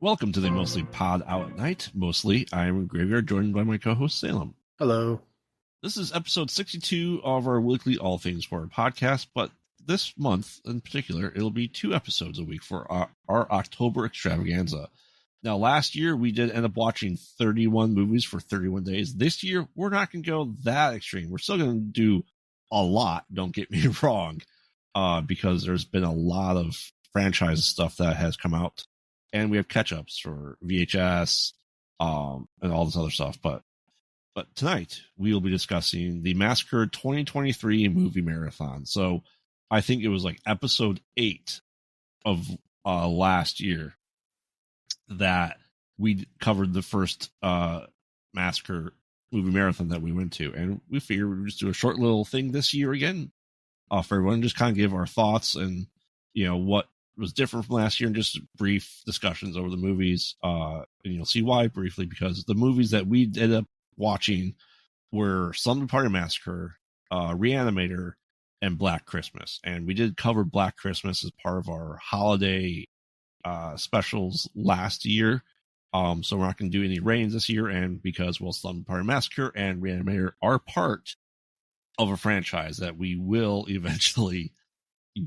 Welcome to the Mostly Pod Out at Night. Mostly, I'm Graveyard, joined by my co-host Salem. Hello. This is episode 62 of our weekly All Things Horror podcast, but this month in particular, it'll be 2 episodes a week for our October Extravaganza. Now, last year, we did end up watching 31 movies for 31 days. This year, we're not going to go that extreme. We're still going to do a lot, don't get me wrong, because there's been a lot of franchise stuff that has come out. And we have catch-ups for VHS and all this other stuff. But tonight, we will be discussing the Massacre 2023 movie marathon. So I think it was like episode 8 of last year that we covered the first Massacre movie marathon that we went to. And we figured we would just do a short little thing this year again for everyone, just kind of give our thoughts and, you know, what was different from last year, and just brief discussions over the movies. And you'll see why briefly, because the movies that we ended up watching were Slumber Party Massacre, Reanimator, and Black Christmas. And we did cover Black Christmas as part of our holiday specials last year. So we're not going to do any ratings this year. And because, well, Slumber Party Massacre and Reanimator are part of a franchise that we will eventually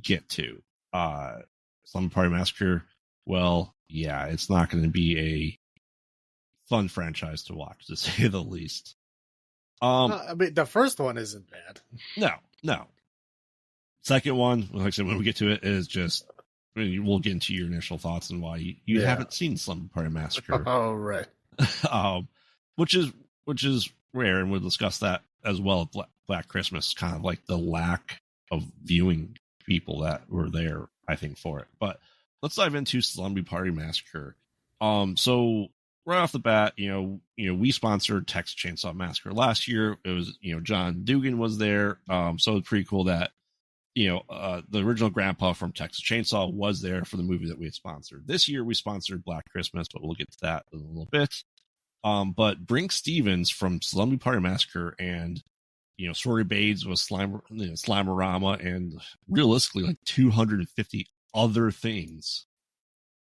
get to. Slumber Party Massacre, well, yeah, it's not going to be a fun franchise to watch, to say the least. I mean, the first one isn't bad. No. Second one, like I said, when we get to it, is just, I mean, we'll get into your initial thoughts and why you haven't seen Slumber Party Massacre. Oh, right. Which is rare, and we'll discuss that as well. Black Christmas, kind of like the lack of viewing people that were there, I think, for it. But let's dive into Slumber Party Massacre. So right off the bat, you know, we sponsored Texas Chainsaw Massacre last year. It was, you know, John Dugan was there. So it's pretty cool that, you know, the original grandpa from Texas Chainsaw was there for the movie that we had sponsored. This year we sponsored Black Christmas, but we'll get to that in a little bit. But Brink Stevens from Slumber Party Massacre and, you know, Sorry Bates was Slamorama, and realistically like 250 other things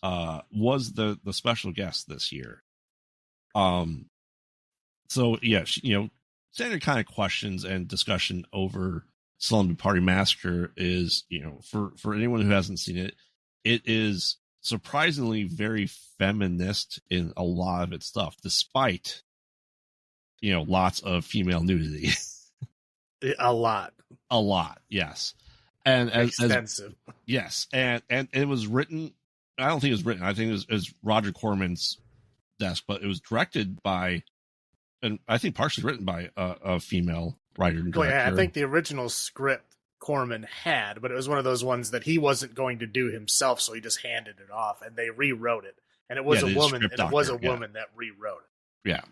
was the special guest this year. So yeah, you know, standard kind of questions and discussion over Slumber Party Massacre is, you know, for anyone who hasn't seen it, it is surprisingly very feminist in a lot of its stuff, despite, you know, lots of female nudity. A lot, yes. And extensive. Yes. And it was written, I don't think it was written, I think it was Roger Corman's desk, but it was directed by, and I think partially written by a female writer and director. Well, yeah, I think the original script Corman had, but it was one of those ones that he wasn't going to do himself, so he just handed it off, and they rewrote it. And it was a woman, and it was a woman that rewrote it. Yeah.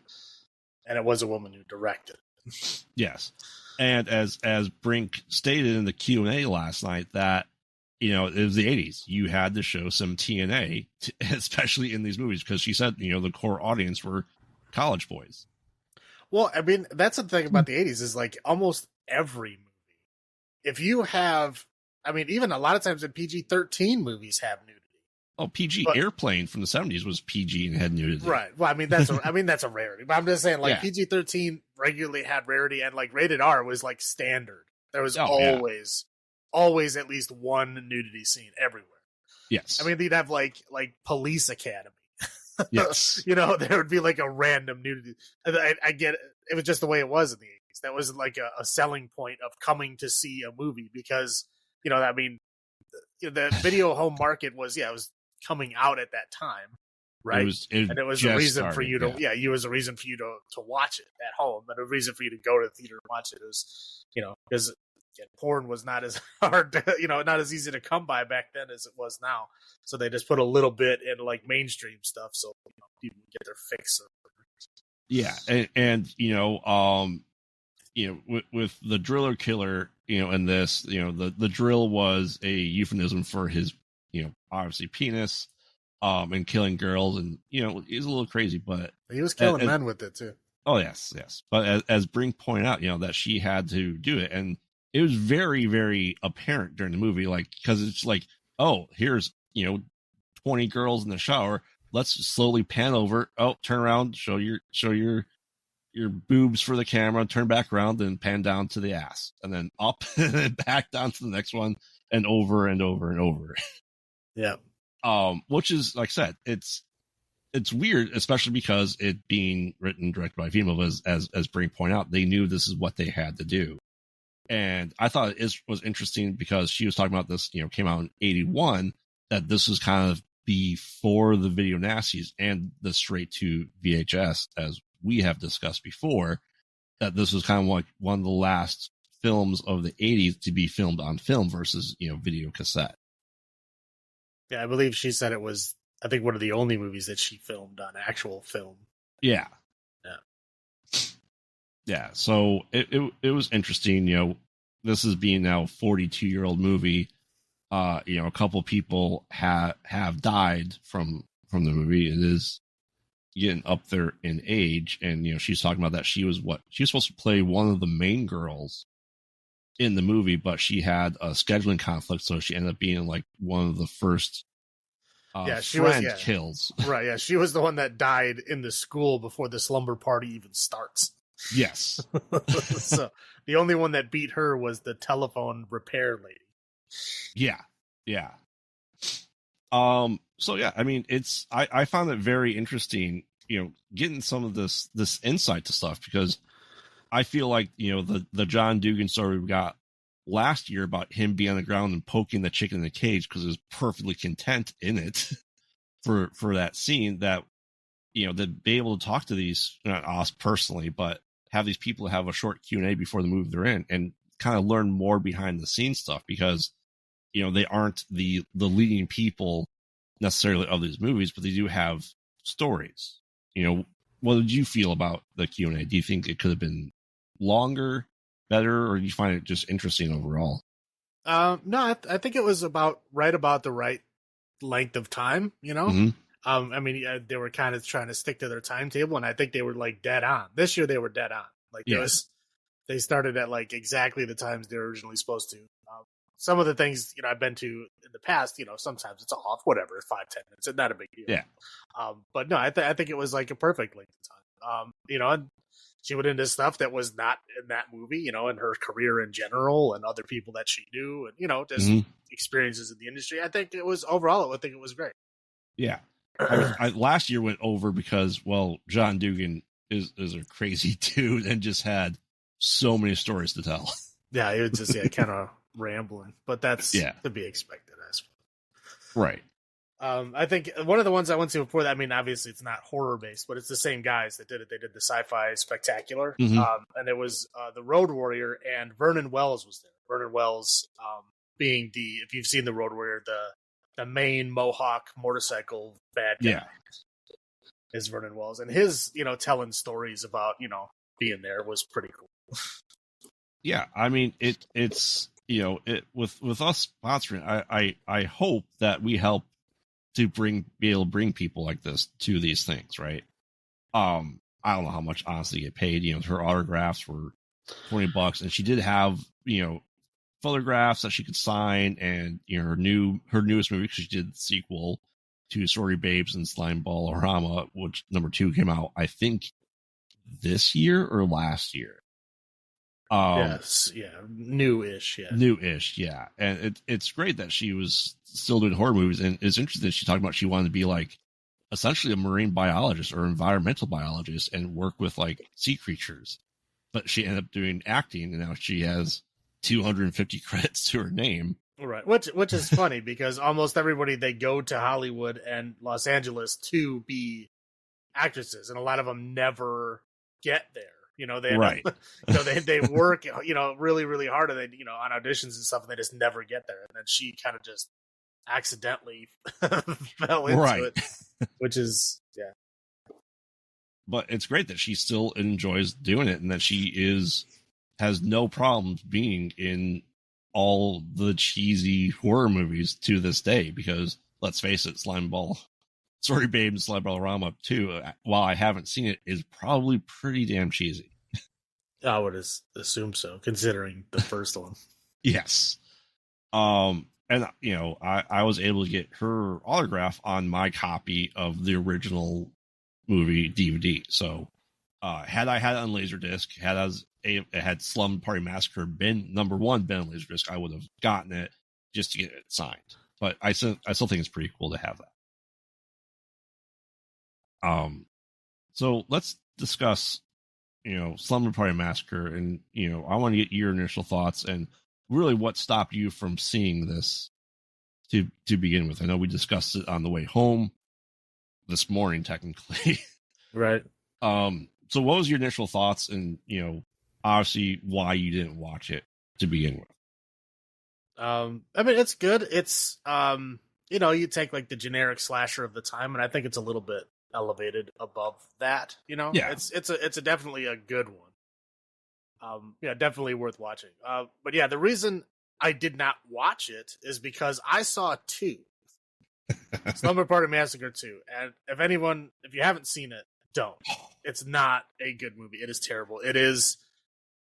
And it was a woman who directed it. Yes. And as Brink stated in the Q&A last night, that, you know, it was the 80s. You had to show some TNA, especially in these movies, because she said, you know, the core audience were college boys. Well, I mean, that's the thing about the 80s is like almost every movie. If you have, I mean, even a lot of times in PG-13 movies have nudity. Oh, Airplane from the 70s was PG and had nudity. Right. Well, I mean, that's a rarity. But I'm just saying, like, PG-13 regularly had rarity, and like rated R was like standard. There was always at least one nudity scene everywhere. Yes. I mean, they'd have like Police Academy. Yes. You know, there would be like a random nudity. I get it. It was just the way it was in the 80s. That was like a selling point of coming to see a movie because, you know, I mean, the video home market was coming out at that time, right? And it was a reason for you to, it was a reason for you to watch it at home, and a reason for you to go to the theater and watch it. It was, you know, because porn was not as hard, not as easy to come by back then as it was now. So they just put a little bit in like mainstream stuff, so people get their fix. Yeah, and you know, with the driller killer, you know, in this, you know, the drill was a euphemism for his, you know, obviously penis, and killing girls, and you know, he's a little crazy, but he was killing men with it too. Oh yes. But as Brink pointed out, you know, that she had to do it, and it was very, very apparent during the movie, like, because it's like, oh, here's, you know, 20 girls in the shower. let's slowly pan over. Oh, turn around, show your boobs for the camera, turn back around, then pan down to the ass, and then up and then back down to the next one, and over and over and over. Yeah. Which is, like I said, it's weird, especially because it being written directed by female, as Brink pointed out, they knew this is what they had to do. And I thought it was interesting because she was talking about this, came out in 81, that this was kind of before the video nasties and the straight to VHS, as we have discussed before, that this was kind of like one of the last films of the 80s to be filmed on film versus, video cassette. Yeah, I believe she said it was, I think, one of the only movies that she filmed on actual film. Yeah. Yeah, so it was interesting. This is being now a 42-year-old movie. A couple people have died from the movie. It is getting up there in age, and she's talking about that she was supposed to play one of the main girls in the movie, but she had a scheduling conflict, so she ended up being like one of the first kills. Right, yeah, she was the one that died in the school before the slumber party even starts. Yes. So the only one that beat her was the telephone repair lady. Yeah. So yeah, I mean, I found it very interesting, getting some of this insight to stuff, because I feel like, the John Dugan story we got last year about him being on the ground and poking the chicken in the cage because it was perfectly content in it for that scene, that, to be able to talk to these, not us personally, but have these people have a short Q&A before the movie they're in and kind of learn more behind the scenes stuff, because, they aren't the leading people necessarily of these movies, but they do have stories. What did you feel about the Q&A? Do you think it could have been longer, better, or do you find it just interesting overall? No, I think it was right about the right length of time, Mm-hmm. I mean, they were kind of trying to stick to their timetable, and I think they were like dead on. This year they were dead on. Like they started at like exactly the times they were originally supposed to. Some of the things, I've been to in the past, sometimes it's off, whatever, 5-10 minutes, it's not a big deal. Yeah. But no, I think it was like a perfect length of time. And she went into stuff that was not in that movie, and her career in general and other people that she knew and, just experiences in the industry. I think it was overall, I think it was great. Yeah. I last year went over because, well, John Dugan is a crazy dude and just had so many stories to tell. Yeah, it was just kind of rambling, but that's to be expected, I suppose. Right. I think one of the ones I went to before that, I mean, obviously it's not horror based, but it's the same guys that did it. They did the Sci-Fi Spectacular, and it was the Road Warrior, and Vernon Wells was there. Vernon Wells being if you've seen the Road Warrior, the main Mohawk motorcycle bad guy is Vernon Wells, and his telling stories about being there was pretty cool. Yeah, I mean it's with us sponsoring, I hope that we help to be able to bring people like this to these things, right? I don't know how much honestly get paid. Her autographs were $20, and she did have photographs that she could sign, and her newest movie, because she did the sequel to Sorry Babes and Slime Ball-O-Rama, which number 2 came out, I think, this year or last year. Yes, yeah, new-ish, yeah. And it's great that she was still doing horror movies, and it's interesting that she talked about she wanted to be like essentially a marine biologist or environmental biologist and work with like sea creatures, but she ended up doing acting, and now she has 250 credits to her name. Right, which is funny because almost everybody, they go to Hollywood and Los Angeles to be actresses, and a lot of them never get there. They right. They work really, really hard, and they on auditions and stuff, and they just never get there. And then she kind of just accidentally fell into it, which is But it's great that she still enjoys doing it, and that she has no problems being in all the cheesy horror movies to this day. Because let's face it, Sorry Babe and Slime Ball-O-Rama 2, while I haven't seen it, is probably pretty damn cheesy. I would assume so, considering the first one. Yes. and I was able to get her autograph on my copy of the original movie DVD. So had I had it on Laserdisc, it had Slum Party Massacre been #1 been on Laserdisc, I would have gotten it just to get it signed. But I still think it's pretty cool to have that. So let's discuss, Slumber Party Massacre, and I want to get your initial thoughts and really what stopped you from seeing this to begin with. I know we discussed it on the way home this morning, technically. Right. So what was your initial thoughts, and obviously why you didn't watch it to begin with? I mean, it's good. It's you take like the generic slasher of the time, and I think it's a little bit elevated above that. Yeah. It's definitely a good one. Definitely worth watching. But yeah, the reason I did not watch it is because I saw 2. Slumber Party Massacre 2. And if you haven't seen it, don't. It's not a good movie. It is terrible. It is,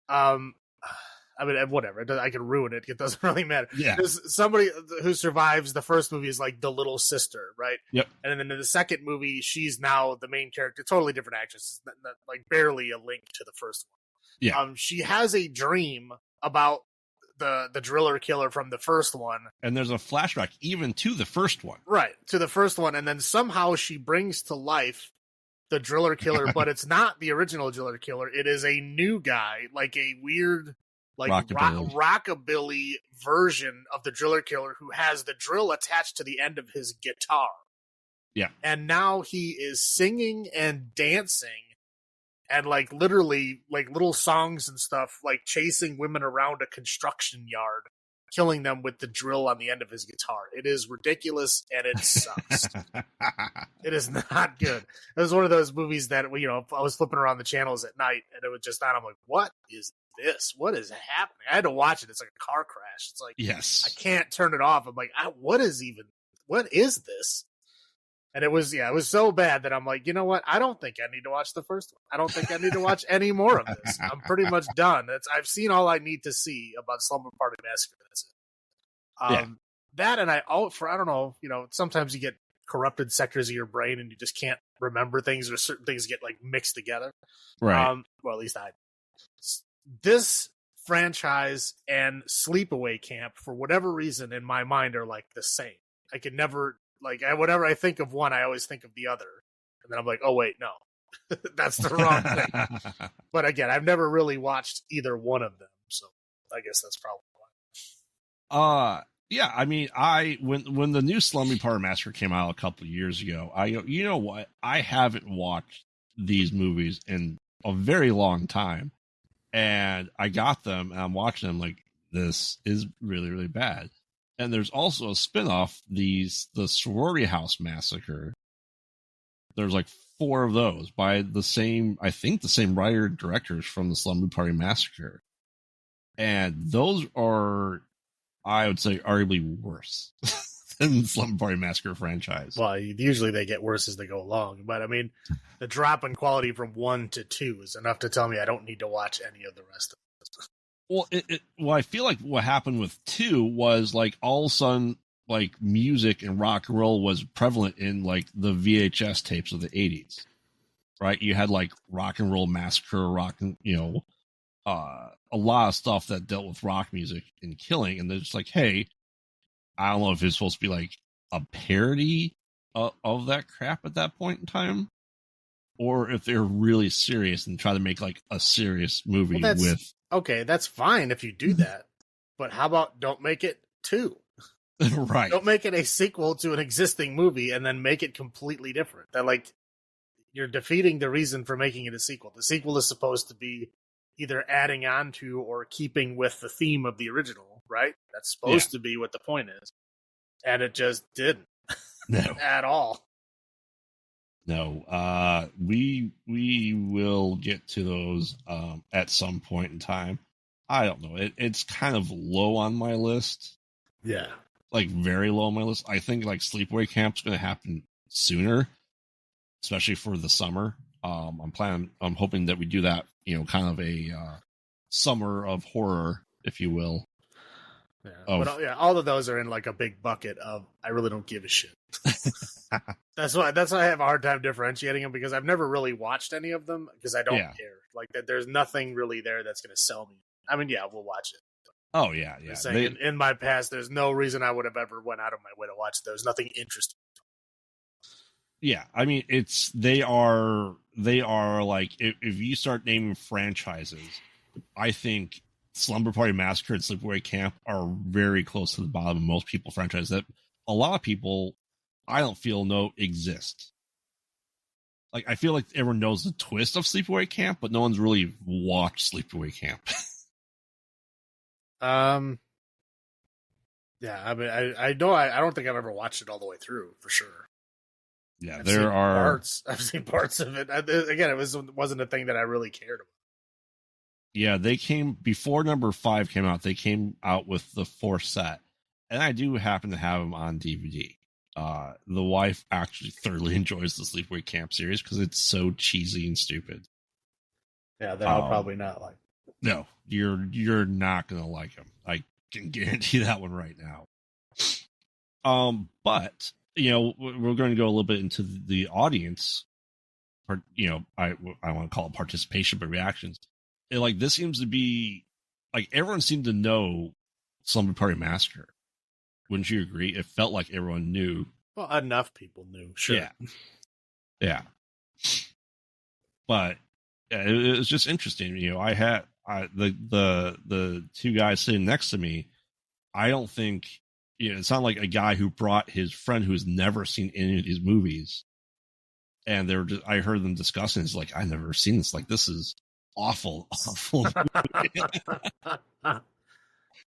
I mean, whatever. I can ruin it. It doesn't really matter. Yeah. There's somebody who survives the first movie is like the little sister, right? Yep. And then in the second movie, she's now the main character. Totally different actress. Like barely a link to the first one. Yeah. She has a dream about the driller killer from the first one. And there's a flashback even to the first one. Right, to the first one. And then somehow she brings to life the driller killer, but it's not the original driller killer. It is a new guy, like a weird, like rockabilly version of the driller killer who has the drill attached to the end of his guitar. Yeah. And now he is singing and dancing and like literally like little songs and stuff, like chasing women around a construction yard, killing them with the drill on the end of his guitar. It is ridiculous and it sucks. It is not good. It was one of those movies that, I was flipping around the channels at night and it was just on. I'm like, what is this? What is happening? I had to watch it. It's like a car crash. It's like, yes, I can't turn it off. I'm like, what is this? And it was so bad that I'm like, you know what? I don't think I need to watch the first one. I don't think I need to watch any more of this. I'm pretty much done. I've seen all I need to see about Slumber Party Massacre. That's it. That and I don't know, sometimes you get corrupted sectors of your brain and you just can't remember things, or certain things get like mixed together. Right. Well, at least this franchise and Sleepaway Camp, for whatever reason, in my mind, are like the same. I could never. Whenever I think of one, I always think of the other. And then I'm like, oh, wait, no. That's the wrong thing. But again, I've never really watched either one of them. So I guess that's probably why. Yeah, I mean, when the new Slumber Party Massacre came out a couple of years ago, you know what? I haven't watched these movies in a very long time. And I got them, and I'm watching them like, this is really, really bad. And there's also a spinoff, the Sorority House Massacre. There's like 4 of those by the same writer directors from the Slumber Party Massacre. And those are, I would say, arguably worse than the Slumber Party Massacre franchise. Well, usually they get worse as they go along. But I mean, the drop in quality from 1 to 2 is enough to tell me I don't need to watch any of the rest of it. Well, I feel like what happened with 2 was like all of a sudden, like music and rock and roll was prevalent in like the VHS tapes of the 80s, right? You had like Rock and Roll Massacre, a lot of stuff that dealt with rock music and killing. And they're just like, hey, I don't know if it's supposed to be like a parody of that crap at that point in time, or if they're really serious and try to make like a serious movie with. Okay, that's fine if you do that, but how about don't make it 2? Right. Don't make it a sequel to an existing movie and then make it completely different. That like you're defeating the reason for making it a sequel. The sequel is supposed to be either adding on to or keeping with the theme of the original, right? That's supposed to be what the point is. And it just didn't. No. At all. No, we will get to those at some point in time. I don't know. It's kind of low on my list. Yeah, like very low on my list. I think like Sleepaway Camp's going to happen sooner, especially for the summer. I'm hoping that we do that. Kind of a summer of horror, if you will. Yeah, of but yeah, all of those are in like a big bucket of I really don't give a shit. That's why I have a hard time differentiating them because I've never really watched any of them because I don't care. Like that, there's nothing really there that's going to sell me. I mean, yeah, we'll watch it. Oh yeah. Just saying, in my past, there's no reason I would have ever went out of my way to watch those. Nothing interesting. Yeah, I mean, they are like if you start naming franchises, I think Slumber Party Massacre and Sleepaway Camp are very close to the bottom of most people franchises that a lot of people I don't feel know exist. Like I feel like everyone knows the twist of Sleepaway Camp, but no one's really watched Sleepaway Camp. Yeah, I mean, I know I don't think I've ever watched it all the way through for sure. Yeah, I've seen parts of it. Again, wasn't a thing that I really cared about. Yeah, they came before number 5 came out. They came out with the 4th set, and I do happen to have them on DVD. The wife actually thoroughly enjoys the Sleepaway Camp series because it's so cheesy and stupid. Yeah, then I'll probably not like it. No, you're not gonna like them. I can guarantee that one right now. But we're going to go a little bit into the audience, or I want to call it participation, but reactions. And, like this seems to be like everyone seemed to know Slumber Party Massacre. Wouldn't you agree? It felt like everyone knew. Well, enough people knew. Sure. Yeah. But it was just interesting. I had the two guys sitting next to me. I don't think it's not like a guy who brought his friend who has never seen any of these movies, and I heard them discussing. It's like I've never seen this. Like this is awful.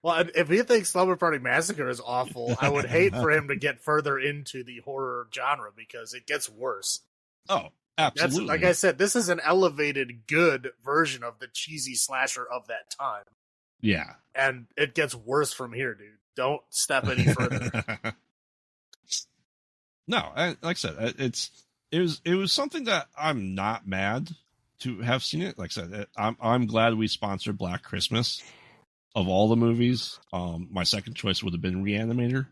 Well, if you think Slumber Party Massacre is awful, I would hate for him to get further into the horror genre because it gets worse. Oh, absolutely. Like I said, this is an elevated, good version of the cheesy slasher of that time. Yeah. And it gets worse from here, dude. Don't step any further. No, like I said, it was something that I'm not mad to have seen it. Like I said, I'm glad we sponsored Black Christmas. Of all the movies, my second choice would have been Reanimator.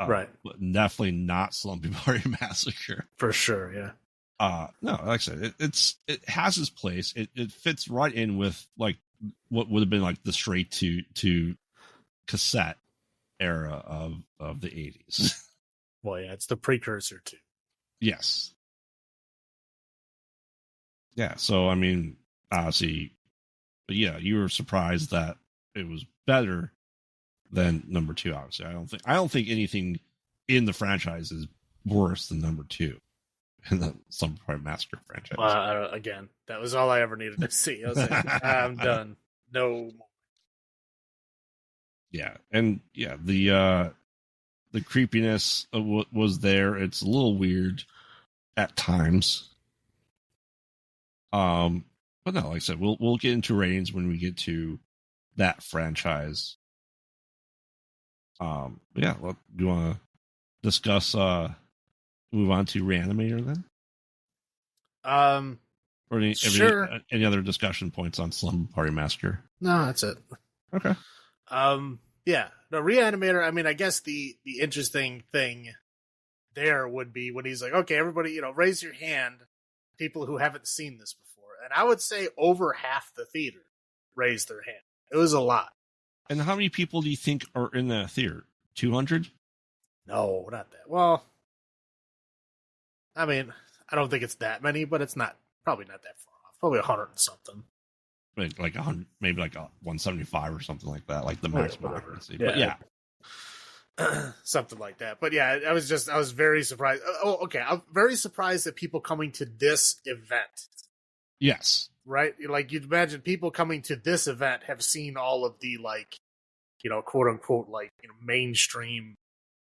Right. But definitely not Slumber Party Massacre. For sure, yeah. No, like I said, it has its place. It fits right in with like what would have been like the straight to cassette era of the 80s. Well, yeah, it's the precursor to. Yes. Yeah, so I mean, obviously, but yeah, you were surprised that it was better than number 2. Obviously, I don't think anything in the franchise is worse than number 2 in the Slumber Party Massacre franchise. Again, that was all I ever needed to see. I was like, I'm done. No more. Yeah, and yeah, the creepiness of what was there. It's a little weird at times. But no, like I said, we'll get into ratings when we get to that franchise. Yeah, do you want to discuss? Move on to Reanimator then. Or sure. Any other discussion points on Slumber Party Massacre? No, that's it. Okay. Yeah, no, Reanimator. I mean, I guess the interesting thing there would be when he's like, okay, everybody, raise your hand, people who haven't seen this before. And I would say over half the theater raised their hand. It was a lot. And how many people do you think are in that theater? 200? No, not that. Well, I mean, I don't think it's that many, but it's probably not that far off. Probably 100 and something. Like 100, maybe like 175 or something like that, like the maximum occupancy. But yeah. Something like that. But yeah, I was very surprised. Oh, okay. I'm very surprised at people coming to this event. Yes. Right? Like, you'd imagine people coming to this event have seen all of the, like, quote unquote, like, mainstream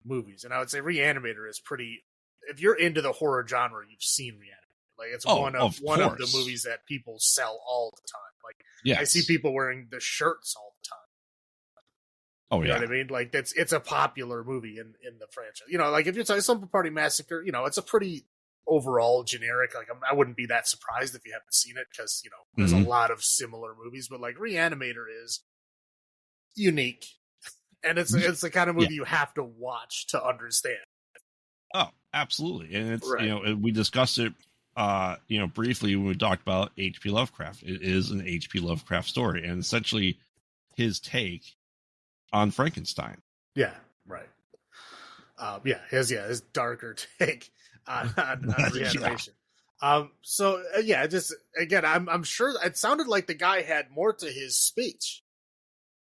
movies. And I would say Reanimator is pretty, if you're into the horror genre, you've seen Reanimator. Like, it's one of the movies that people sell all the time. Like, yes. I see people wearing the shirts all the time. Oh, yeah. You know what I mean? Like, it's a popular movie in the franchise. Like, if you're talking Slumber Party Massacre, it's a pretty overall generic. Like, I wouldn't be that surprised if you haven't seen it because, there's a lot of similar movies. But, like, Reanimator is, unique, and it's the kind of movie you have to watch to understand. Oh, absolutely. And it's, Right. we discussed it, briefly when we talked about H.P. Lovecraft. It is an H.P. Lovecraft story, and essentially his take on Frankenstein. Yeah, right. His darker take on reanimation. Just again, I'm sure it sounded like the guy had more to his speech,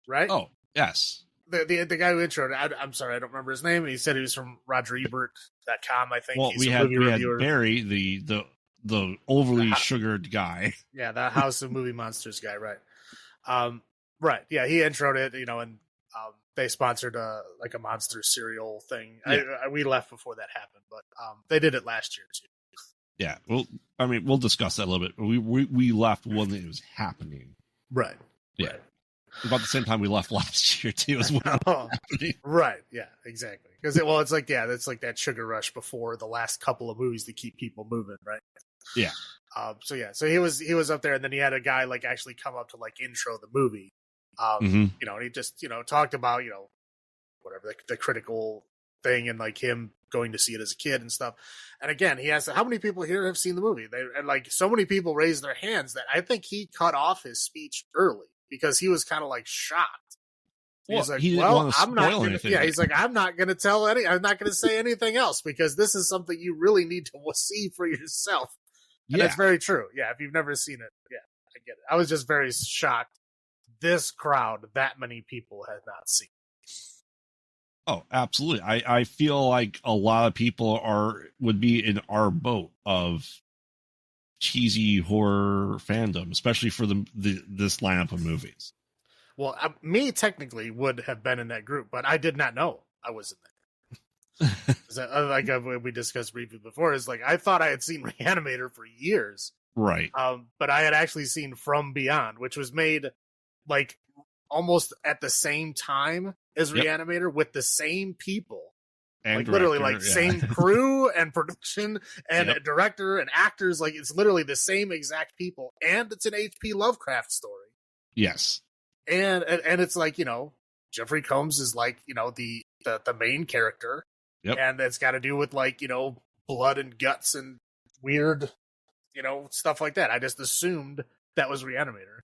right? Oh, yes. The guy who introed, I'm sorry, I don't remember his name. He said he was from RogerEbert.com, I think. Well, He's we had Barry, the overly sugared guy. Yeah, the House of Movie Monsters guy, right? Right. Yeah, he introed it, and they sponsored a monster cereal thing. Yeah. We left before that happened, but they did it last year too. Yeah, well, I mean, we'll discuss that a little bit. We left when it was happening. Right. Yeah. Right. About the same time we left last year too, as well. Right. Yeah. Exactly. Because it's like it's like that sugar rush before the last couple of movies to keep people moving, right? Yeah. So he was up there, and then he had a guy actually come up to intro the movie. And he just talked about whatever the critical thing and him going to see it as a kid and stuff. And again, he asked how many people here have seen the movie. And so many people raised their hands that I think he cut off his speech early because he was kind of shocked. He's like, I'm not gonna, anything. Yeah, he's like, I'm not going to say anything else because this is something you really need to see for yourself. And it's very true. Yeah, if you've never seen it, yeah, I get it. I was just very shocked. This crowd, that many people had not seen. Oh, absolutely. I feel like a lot of people would be in our boat of cheesy horror fandom, especially for this lineup of movies. Well, me technically would have been in that group, but I did not know I was in that. We discussed briefly before, is I thought I had seen Reanimator for years, right? But I had actually seen From Beyond, which was made almost at the same time as Reanimator with the same people. And literally same crew and production and director and actors. It's literally the same exact people. And it's an H.P. Lovecraft story. Yes. And it's Jeffrey Combs is the main character. Yep. And it's got to do with blood and guts and weird, stuff like that. I just assumed that was Reanimator.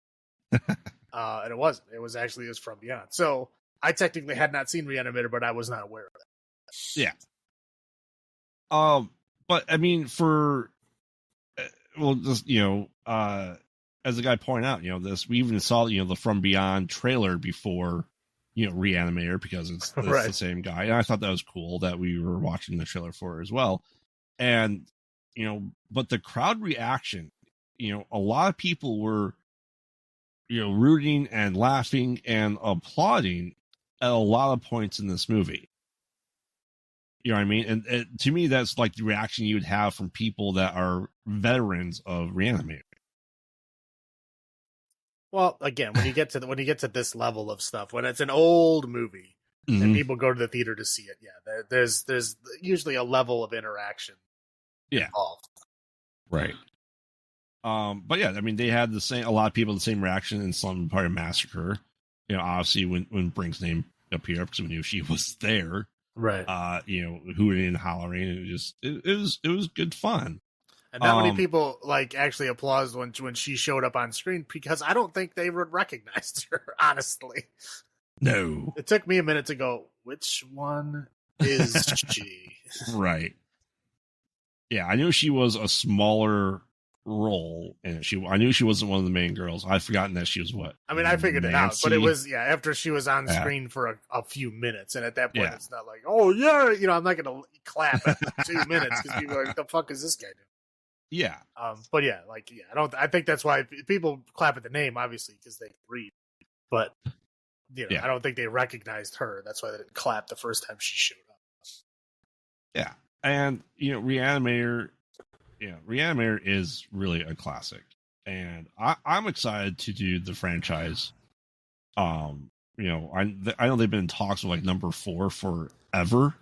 And it wasn't. It was From Beyond. So I technically had not seen Reanimator, but I was not aware of it. Yeah. But I mean, as the guy pointed out, we even saw, the From Beyond trailer before, Reanimator, because it's the same guy. And I thought that was cool that we were watching the trailer for as well. And, but the crowd reaction, a lot of people were, rooting and laughing and applauding at a lot of points in this movie. You know what I mean? And to me, that's the reaction you would have from people that are veterans of Reanimator. Well, again, when you get to this level of stuff, when it's an old movie and people go to the theater to see it, yeah, there's usually a level of interaction involved. Right. But yeah, I mean, they had a lot of people the same reaction in some part of Massacre. Obviously when Brink's name appeared, because we knew she was there. Right. Hooting and hollering. It was good fun. And not many people actually applauded when she showed up on screen, because I don't think they recognized her, honestly. No. It took me a minute to go, which one is she? Right. Yeah, I knew she was a smaller role, and I knew she wasn't one of the main girls. I'd forgotten that she was what. I mean, I figured it out, but it was after she was on screen for a few minutes, and at that point, it's not oh yeah, I'm not gonna clap at 2 minutes because people are like, the fuck is this guy doing? Yeah. But yeah, I think that's why people clap at the name, obviously, because they read, but I don't think they recognized her. That's why they didn't clap the first time she showed up. Yeah, and Reanimator. Yeah, Reanimator is really a classic, and I'm excited to do the franchise. I know they've been in talks with number 4 forever.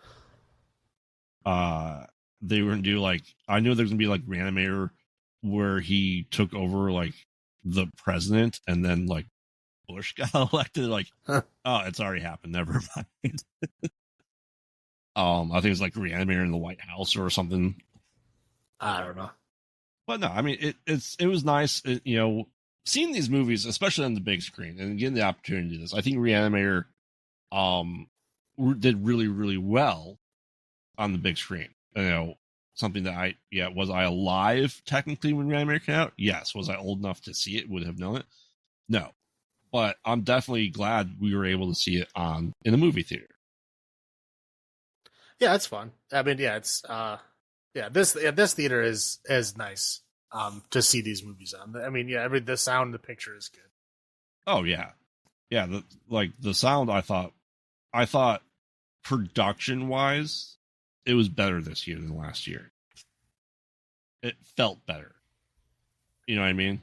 They were gonna do I knew there's gonna be Reanimator, where he took over the president, and then Bush got elected. Like, oh, it's already happened. Never mind. I think it was like Reanimator in the White House or something. I don't know. But no, I mean, it was nice, seeing these movies, especially on the big screen, and getting the opportunity to do this. I think Reanimator did really, really well on the big screen. Something that was I alive technically when Reanimator came out? Yes. Was I old enough to see it? Would have known it? No. But I'm definitely glad we were able to see it in a movie theater. Yeah, it's fun. I mean, yeah, it's this theater is nice to see these movies on. I mean, yeah, the sound, the picture is good. Oh yeah, yeah. The sound, I thought production wise, it was better this year than last year. It felt better. You know what I mean?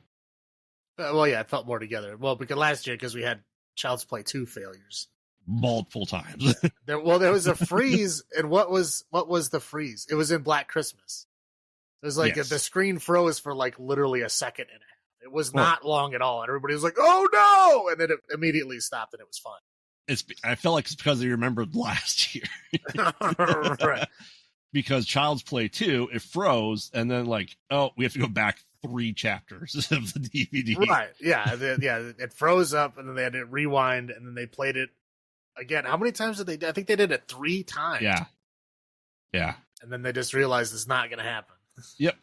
Well, yeah, it felt more together. Well, because last year, because we had Child's Play 2 failures multiple times. there was a freeze, and what was the freeze? It was in Black Christmas. It was like the screen froze for like literally a second and a half. It was not long at all, and everybody was like, "Oh no!" And then it immediately stopped, and it was fun. I felt like it's because they remembered last year, right? Because Child's Play 2, it froze, and then like, oh, we have to go back 3 chapters of the DVD. Right? Yeah, it froze up, and then they had to rewind, and then they played it again. How many times did they? I think they did it 3 times. Yeah. And then they just realized it's not going to happen. Yep.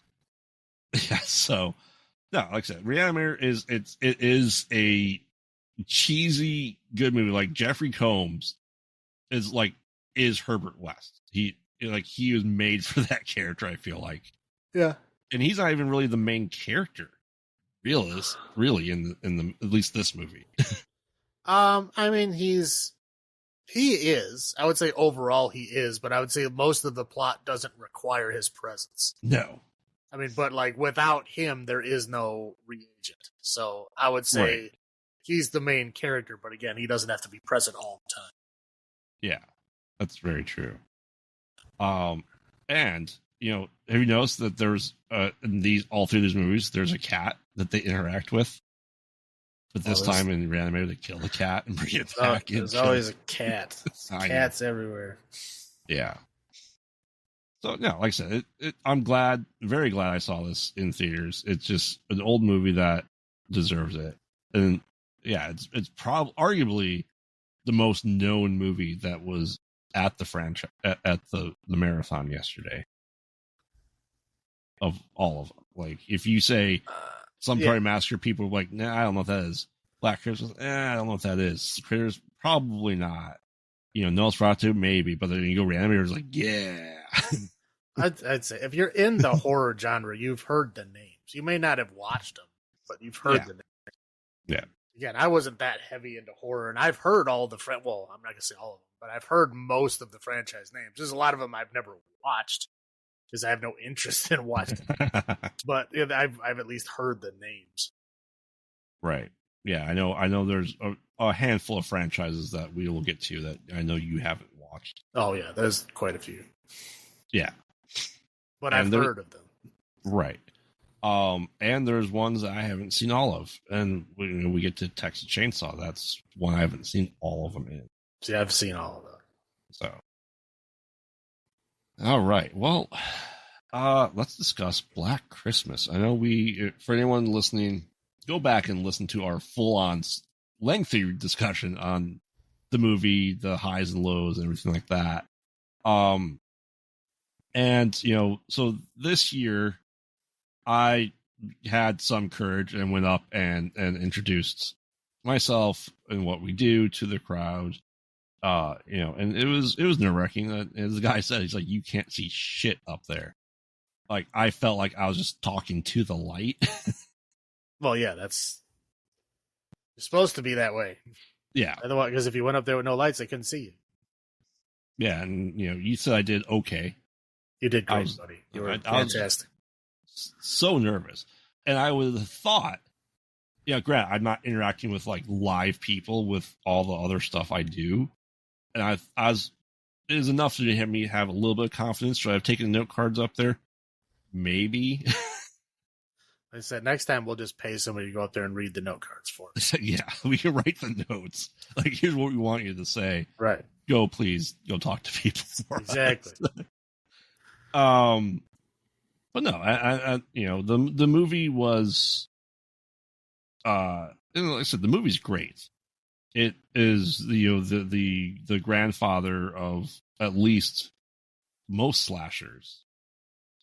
Yeah. So, no, like I said, Reanimator is a cheesy good movie. Like Jeffrey Combs is Herbert West. He was made for that character. I feel like. Yeah. And he's not even really the main character, really in the at least this movie. I mean, he is. I would say overall he is, but I would say most of the plot doesn't require his presence. No. I mean, but like without him, there is no reagent. So I would say he's the main character, but again, he doesn't have to be present all the time. Yeah, that's very true. And have you noticed that there's in all 3 of these movies, there's a cat that they interact with? But this time in Reanimator, they kill the cat and bring it back. There's always a cat. Cats everywhere. Yeah. So, like I said, I'm very glad I saw this in theaters. It's just an old movie that deserves it. And, yeah, it's probably arguably the most known movie that was at the franchise, at the marathon yesterday. Of all of them. Like, if you say... Party Massacre, people are like, nah, I don't know what that is. Black Christmas, I don't know what that is. Critters, probably not. Nosferatu, maybe. But then you go Reanimator, it's like, yeah. I'd say if you're in the horror genre, you've heard the names. You may not have watched them, but you've heard the names. Yeah. Again, I wasn't that heavy into horror, and I've heard all the well, I'm not gonna say all of them, but I've heard most of the franchise names. There's a lot of them I've never watched because I have no interest in watching them. But I've at least heard the names. Right. Yeah, I know. There's a handful of franchises that we will get to that I know you haven't watched. Oh yeah, there's quite a few. Yeah, but I've heard of them. Right. And there's ones that I haven't seen all of, and we get to Texas Chainsaw. That's one I haven't seen all of them in. See, I've seen all of them. So, all right. Well, let's discuss Black Christmas. I know for anyone listening, go back and listen to our full-on lengthy discussion on the movie, the highs and lows and everything like that. And, so this year I had some courage and went up and introduced myself and what we do to the crowd. And it was nerve-wracking. As the guy said, he's like, you can't see shit up there. Like, I felt like I was just talking to the light. Well, yeah, you're supposed to be that way. Yeah. Otherwise, because if you went up there with no lights, they couldn't see you. Yeah, and you said I did okay. You did great, buddy. You were fantastic. So nervous, and I would have thought, granted, I'm not interacting with like live people with all the other stuff I do, and it is enough to have me have a little bit of confidence. Should I have taken note cards up there? Maybe. I said next time we'll just pay somebody to go up there and read the note cards for us. Yeah, we can write the notes. Like, here's what we want you to say. Right. Go, please. Go talk to people for Exactly. us. But no, I the movie was, like I said, the movie's great. It is the grandfather of at least most slashers,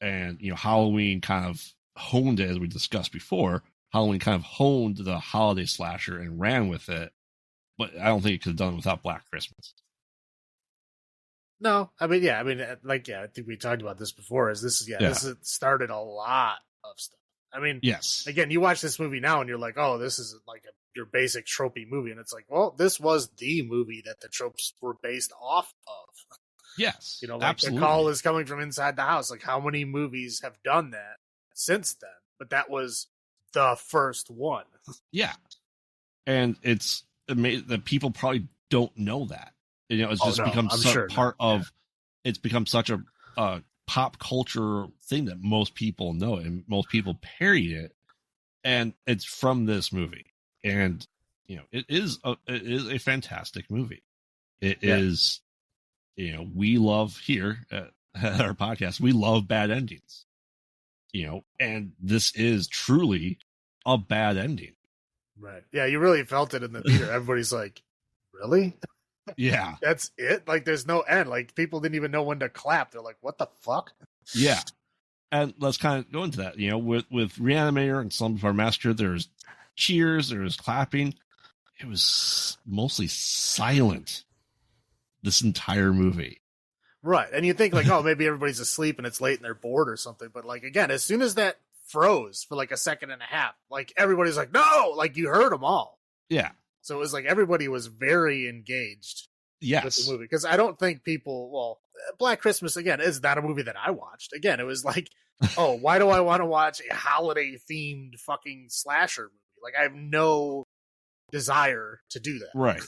and Halloween kind of honed it, as we discussed before. Halloween kind of honed the holiday slasher and ran with it, but I don't think it could have done it without Black Christmas. No, I mean, I think we talked about this before. This started a lot of stuff. I mean, yes. Again, you watch this movie now and you're like, oh, this is like your basic tropey movie, and it's like, well, this was the movie that the tropes were based off of. Yes, like absolutely. The call is coming from inside the house. Like, how many movies have done that since then? But that was the first one. Yeah, and it's amazing that people probably don't know that. It's just become part of. It's become such a pop culture thing that most people know and most people parody it, and it's from this movie. And it is a fantastic movie. It is. We love here at our podcast. We love bad endings. And this is truly a bad ending. Right. Yeah, you really felt it in the theater. Everybody's like, really? Yeah. That's it? Like, there's no end. Like, people didn't even know when to clap. They're like, what the fuck? Yeah. And let's kind of go into that. With Reanimator and Slumber Party Massacre, there's cheers, there's clapping. It was mostly silent this entire movie. Right. And you think, like, oh, maybe everybody's asleep and it's late and they're bored or something. But, like, again, as soon as that froze for like a second and a half, like, everybody's like, no! Like, you heard them all. Yeah. So it was like everybody was very engaged with the movie. Because I don't think Black Christmas, again, is not a movie that I watched. Again, it was like, oh, why do I want to watch a holiday-themed fucking slasher movie? Like, I have no desire to do that. Right.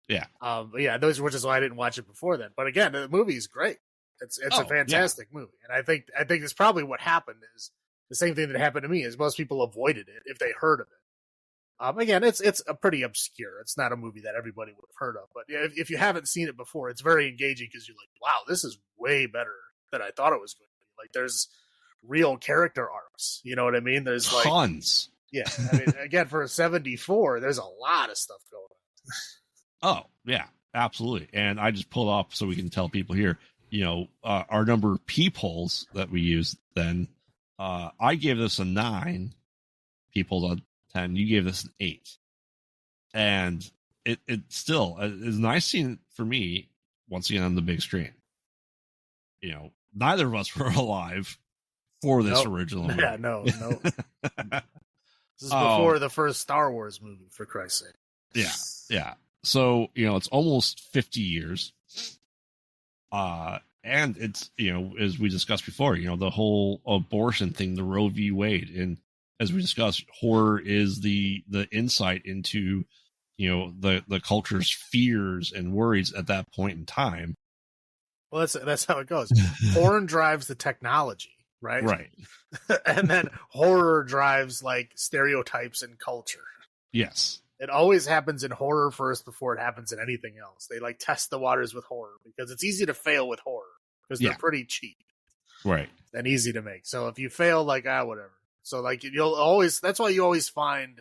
Yeah. Which is why I didn't watch it before then. But again, the movie is great. It's a fantastic movie. And I think it's probably what happened is the same thing that happened to me is most people avoided it if they heard of it. Again, it's a pretty obscure. It's not a movie that everybody would have heard of. But if you haven't seen it before, it's very engaging because you're like, wow, this is way better than I thought it was going to be. Like, there's real character arcs. You know what I mean? There's like tons. Yeah. I mean, again, for a 74, there's a lot of stuff going on. Oh, yeah, absolutely. And I just pulled off so we can tell people here, our number of peepholes that we used then. I gave this a 9 peepholes on 10. You gave this an 8. And it still is nice seeing it for me, once again, on the big screen. Neither of us were alive for this original movie. Yeah, no. This is before the first Star Wars movie, for Christ's sake. Yeah. So, it's almost 50 years. And it's, as we discussed before, the whole abortion thing, the Roe v. Wade. And as we discussed, horror is the insight into, the culture's fears and worries at that point in time. Well, that's how it goes. Porn drives the technology, right? Right. And then horror drives, like, stereotypes and culture. Yes. It always happens in horror first before it happens in anything else. They like test the waters with horror because it's easy to fail with horror because they're pretty cheap. Right. And easy to make. So if you fail, like, whatever. So like that's why you always find,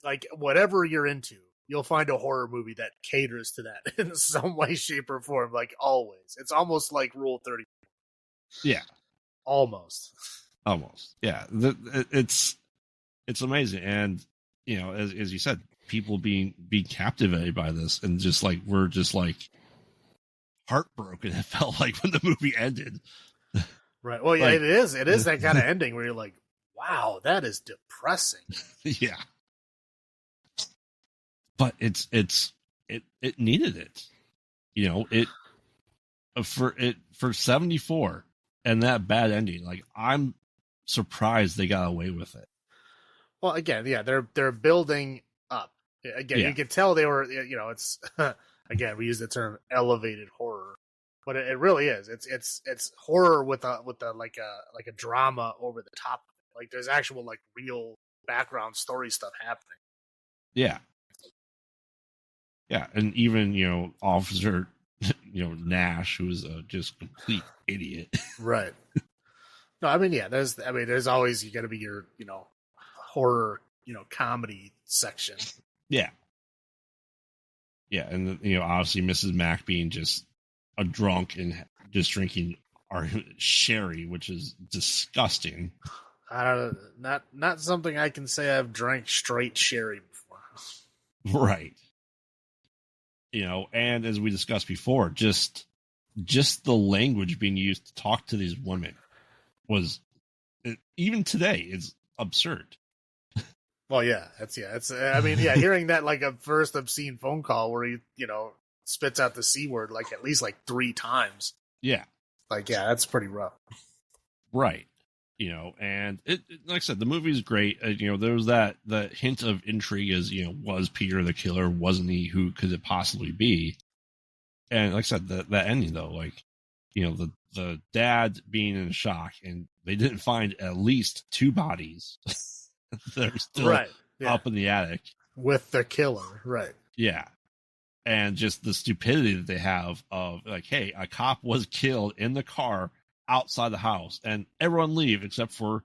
like, whatever you're into, you'll find a horror movie that caters to that in some way, shape, or form. Like, always. It's almost like Rule 30. Yeah. Almost. Yeah. It's amazing. And, as you said, people being captivated by this and just like, we're just like heartbroken. It felt like when the movie ended. Right. Well, yeah, like, it is that kind of ending where you're like, wow, that is depressing. Yeah. But it needed it. For 74 and that bad ending, like, I'm surprised they got away with it. Well, again, yeah, they're building up. Again, you can tell they were, it's again, we use the term elevated horror, but it really is. It's horror with a like a drama over the top. Like there's actual like real background story stuff happening. Yeah. Yeah, and even, Officer, Nash, who was a just complete idiot. Right. No, I mean, yeah, there's always you got to be your, horror, comedy section. Yeah. Yeah, and obviously Mrs. Mac being just a drunk and just drinking our sherry, which is disgusting. Not something I can say I've drank straight sherry before. Right. And as we discussed before, just the language being used to talk to these women was, even today, is absurd. Well, yeah, I mean, yeah, hearing that like a first obscene phone call where he, spits out the C word like at least like 3 times. Yeah. Like, yeah, that's pretty rough. Right. And it like I said, the movie's great. There was that hint of intrigue as, was Peter the killer? Wasn't he? Who could it possibly be? And like I said, that ending though, like, the dad being in shock, and they didn't find at least 2 bodies that are still up in the attic with the killer. Right. Yeah. And just the stupidity that they have of like, hey, a cop was killed in the car outside the house, and everyone leave except for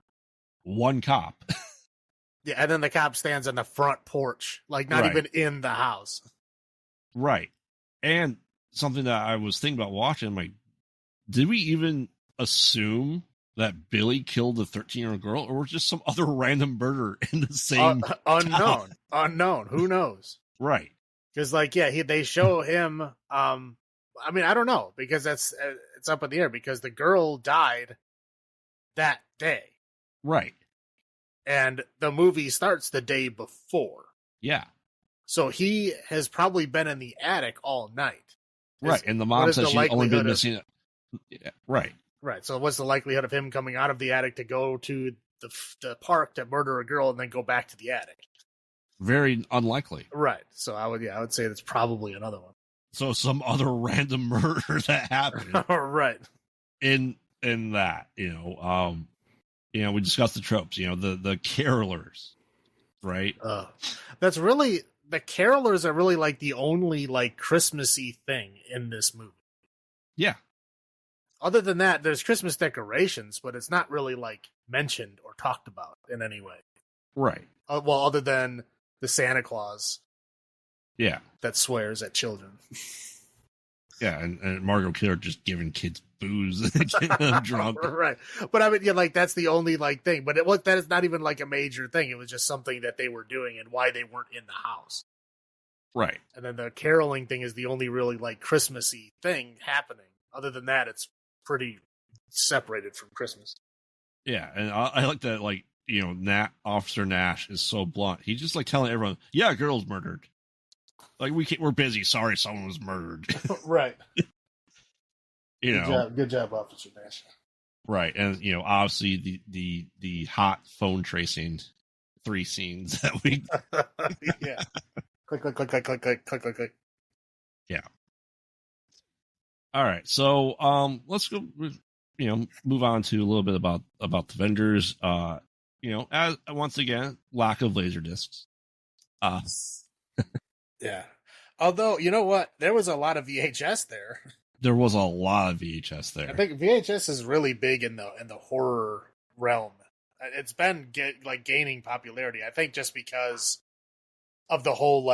one cop. Yeah, and then the cop stands on the front porch, like not even in the house. Right. And something that I was thinking about watching, I'm like, did we even assume that Billy killed the 13-year-old girl, or was just some other random murder in the same unknown? Who knows? Right. Because like, yeah, they show him. I mean, I don't know, because it's up in the air, because the girl died that day. Right. And the movie starts the day before. Yeah. So he has probably been in the attic all night. Right. And the mom says she's only been missing it. Yeah. Right. Right. So what's the likelihood of him coming out of the attic to go to the park to murder a girl and then go back to the attic? Very unlikely. Right. So I would say that's probably another one. So some other random murder that happened. Right. In that, we discussed the tropes, the carolers, right? That's really, the carolers are really like the only like Christmassy thing in this movie. Yeah. Other than that, there's Christmas decorations, but it's not really like mentioned or talked about in any way. Right. Well, other than the Santa Claus. Yeah. That swears at children. Yeah, and Margot Kidder just giving kids booze and getting them drunk. Right. But I mean, yeah, like that's the only like thing. But that is not even like a major thing. It was just something that they were doing and why they weren't in the house. Right. And then the caroling thing is the only really like Christmassy thing happening. Other than that, it's pretty separated from Christmas. Yeah, and I like that, like, Officer Nash is so blunt. He's just like telling everyone, yeah, a girl's murdered. Like, we're busy. Sorry, someone was murdered. Right. Good job, Officer Nash. Right, and obviously the hot phone tracing 3 scenes that we. Yeah. Click, click, click, click, click, click, click, click, click. Yeah. All right, so let's go. Move on to a little bit about the vendors. As once again, lack of laser discs. Yeah. Although, you know what? There was a lot of VHS there. There was a lot of VHS there. I think VHS is really big in the horror realm. It's been gaining popularity. I think just because of the whole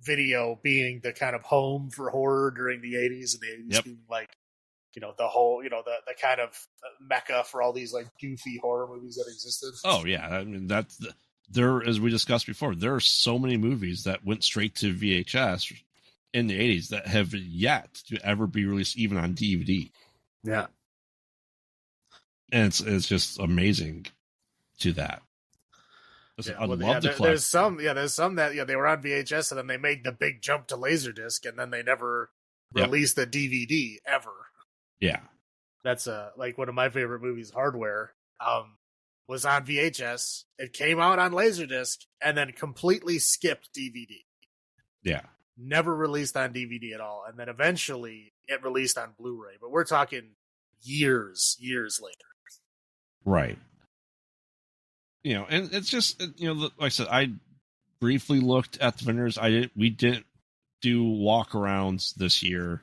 video being the kind of home for horror during the 80s, and the 80s being the whole, the kind of mecca for all these goofy horror movies that existed. Oh yeah. I mean, there, as we discussed before, there are so many movies that went straight to VHS in the 80s that have yet to ever be released even on DVD. Yeah. And it's just amazing to that. I'd love to collect. There's some that they were on VHS and then they made the big jump to Laserdisc and then they never released the DVD ever. Yeah. That's one of my favorite movies, Hardware. Was on VHS. It came out on Laserdisc and then completely skipped DVD. Yeah. Never released on DVD at all. And then eventually it released on Blu-ray. But we're talking years later. Right. And it's just, like I said, I briefly looked at the vendors. We didn't do walk-arounds this year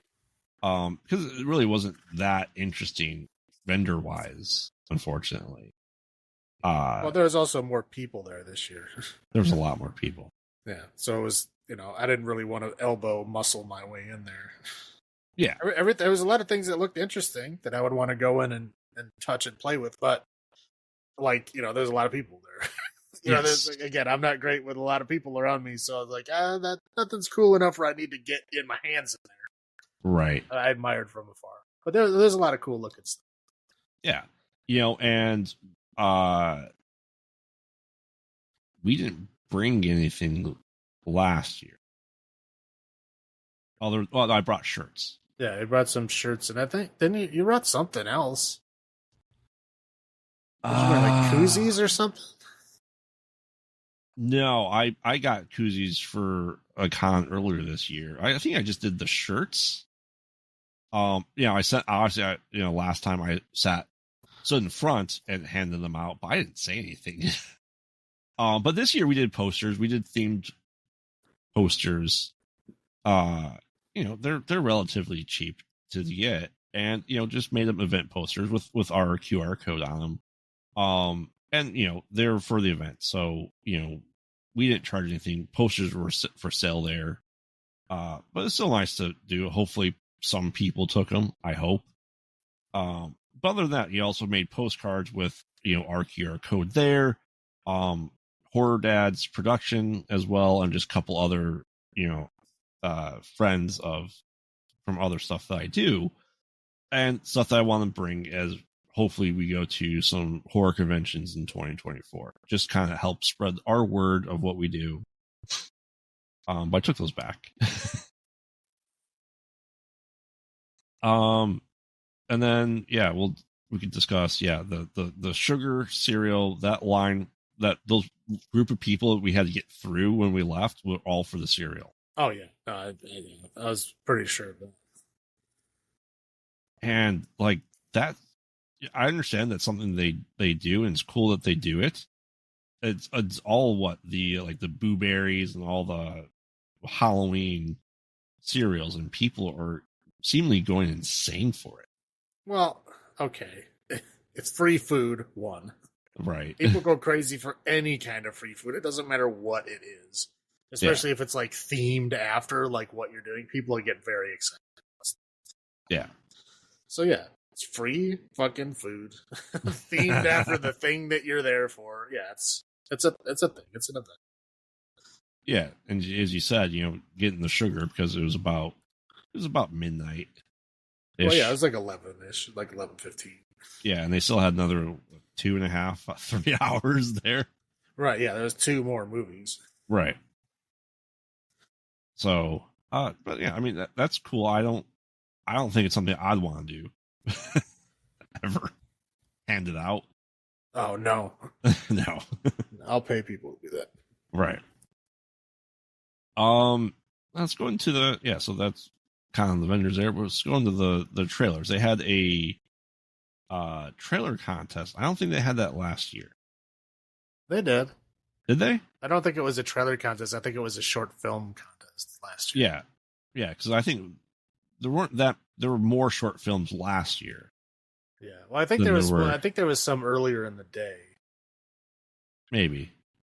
because it really wasn't that interesting vendor-wise, unfortunately. Well, there's also more people there this year. There was a lot more people. Yeah, so it was, I didn't really want to elbow muscle my way in there. Yeah. There was a lot of things that looked interesting that I would want to go in and touch and play with, but there's a lot of people there. Yes. Again, I'm not great with a lot of people around me, so I was like, that nothing's cool enough where I need to get in my hands in there. Right. I admired from afar, but there's a lot of cool looking stuff. Yeah. And we didn't bring anything last year. I brought shirts. Yeah, I brought some shirts, and I think didn't you brought something else? Did you bring like koozies or something? No, I got koozies for a con earlier this year. I think I just did the shirts. I sent obviously last time I stood in front and handed them out, but I didn't say anything. But this year we did posters. We did themed posters. They're relatively cheap to get, and just made them event posters with our QR code on them. And they're for the event, so we didn't charge anything. Posters were for sale there, but it's still nice to do. Hopefully, some people took them. I hope. But other than that, he also made postcards with our QR code there. Horror Dad's production as well, and just a couple other friends from other stuff that I do, and stuff that I want to bring as hopefully we go to some horror conventions in 2024. Just kind of help spread our word of what we do. But I took those back. And then we could discuss the sugar cereal, that line, those group of people we had to get through when we left were all for the cereal. Oh yeah, I was pretty sure of that. And like that, I understand that's something they do, and it's cool that they do it. It's all the Boo Berries and all the Halloween cereals, and people are seemingly going insane for it. Well, okay, it's free food. One, right? People go crazy for any kind of free food. It doesn't matter what it is. Especially if it's like themed after like what you're doing, people get very excited. Yeah. So yeah, it's free fucking food themed after the thing that you're there for. Yeah, it's a thing. It's an event. Yeah, and as you said, getting the sugar because it was about midnight. Well, yeah, it was like 11-ish, like 11:15. Yeah, and they still had another 2.5, 3 hours there. Right. Yeah, there's 2 more movies. Right. So, but yeah, I mean that's cool. I don't think it's something I'd want to do ever. Hand it out. Oh no, no. I'll pay people to do that. Right. Let's go into so that's kind of the vendors there. But let's go into the trailers. They had a trailer contest. I don't think they had that last year. They did. Did they? I don't think it was a trailer contest. I think it was a short film contest last year. Yeah, because I think there were more short films last year. Yeah, well, I think there was. I think there was some earlier in the day. Maybe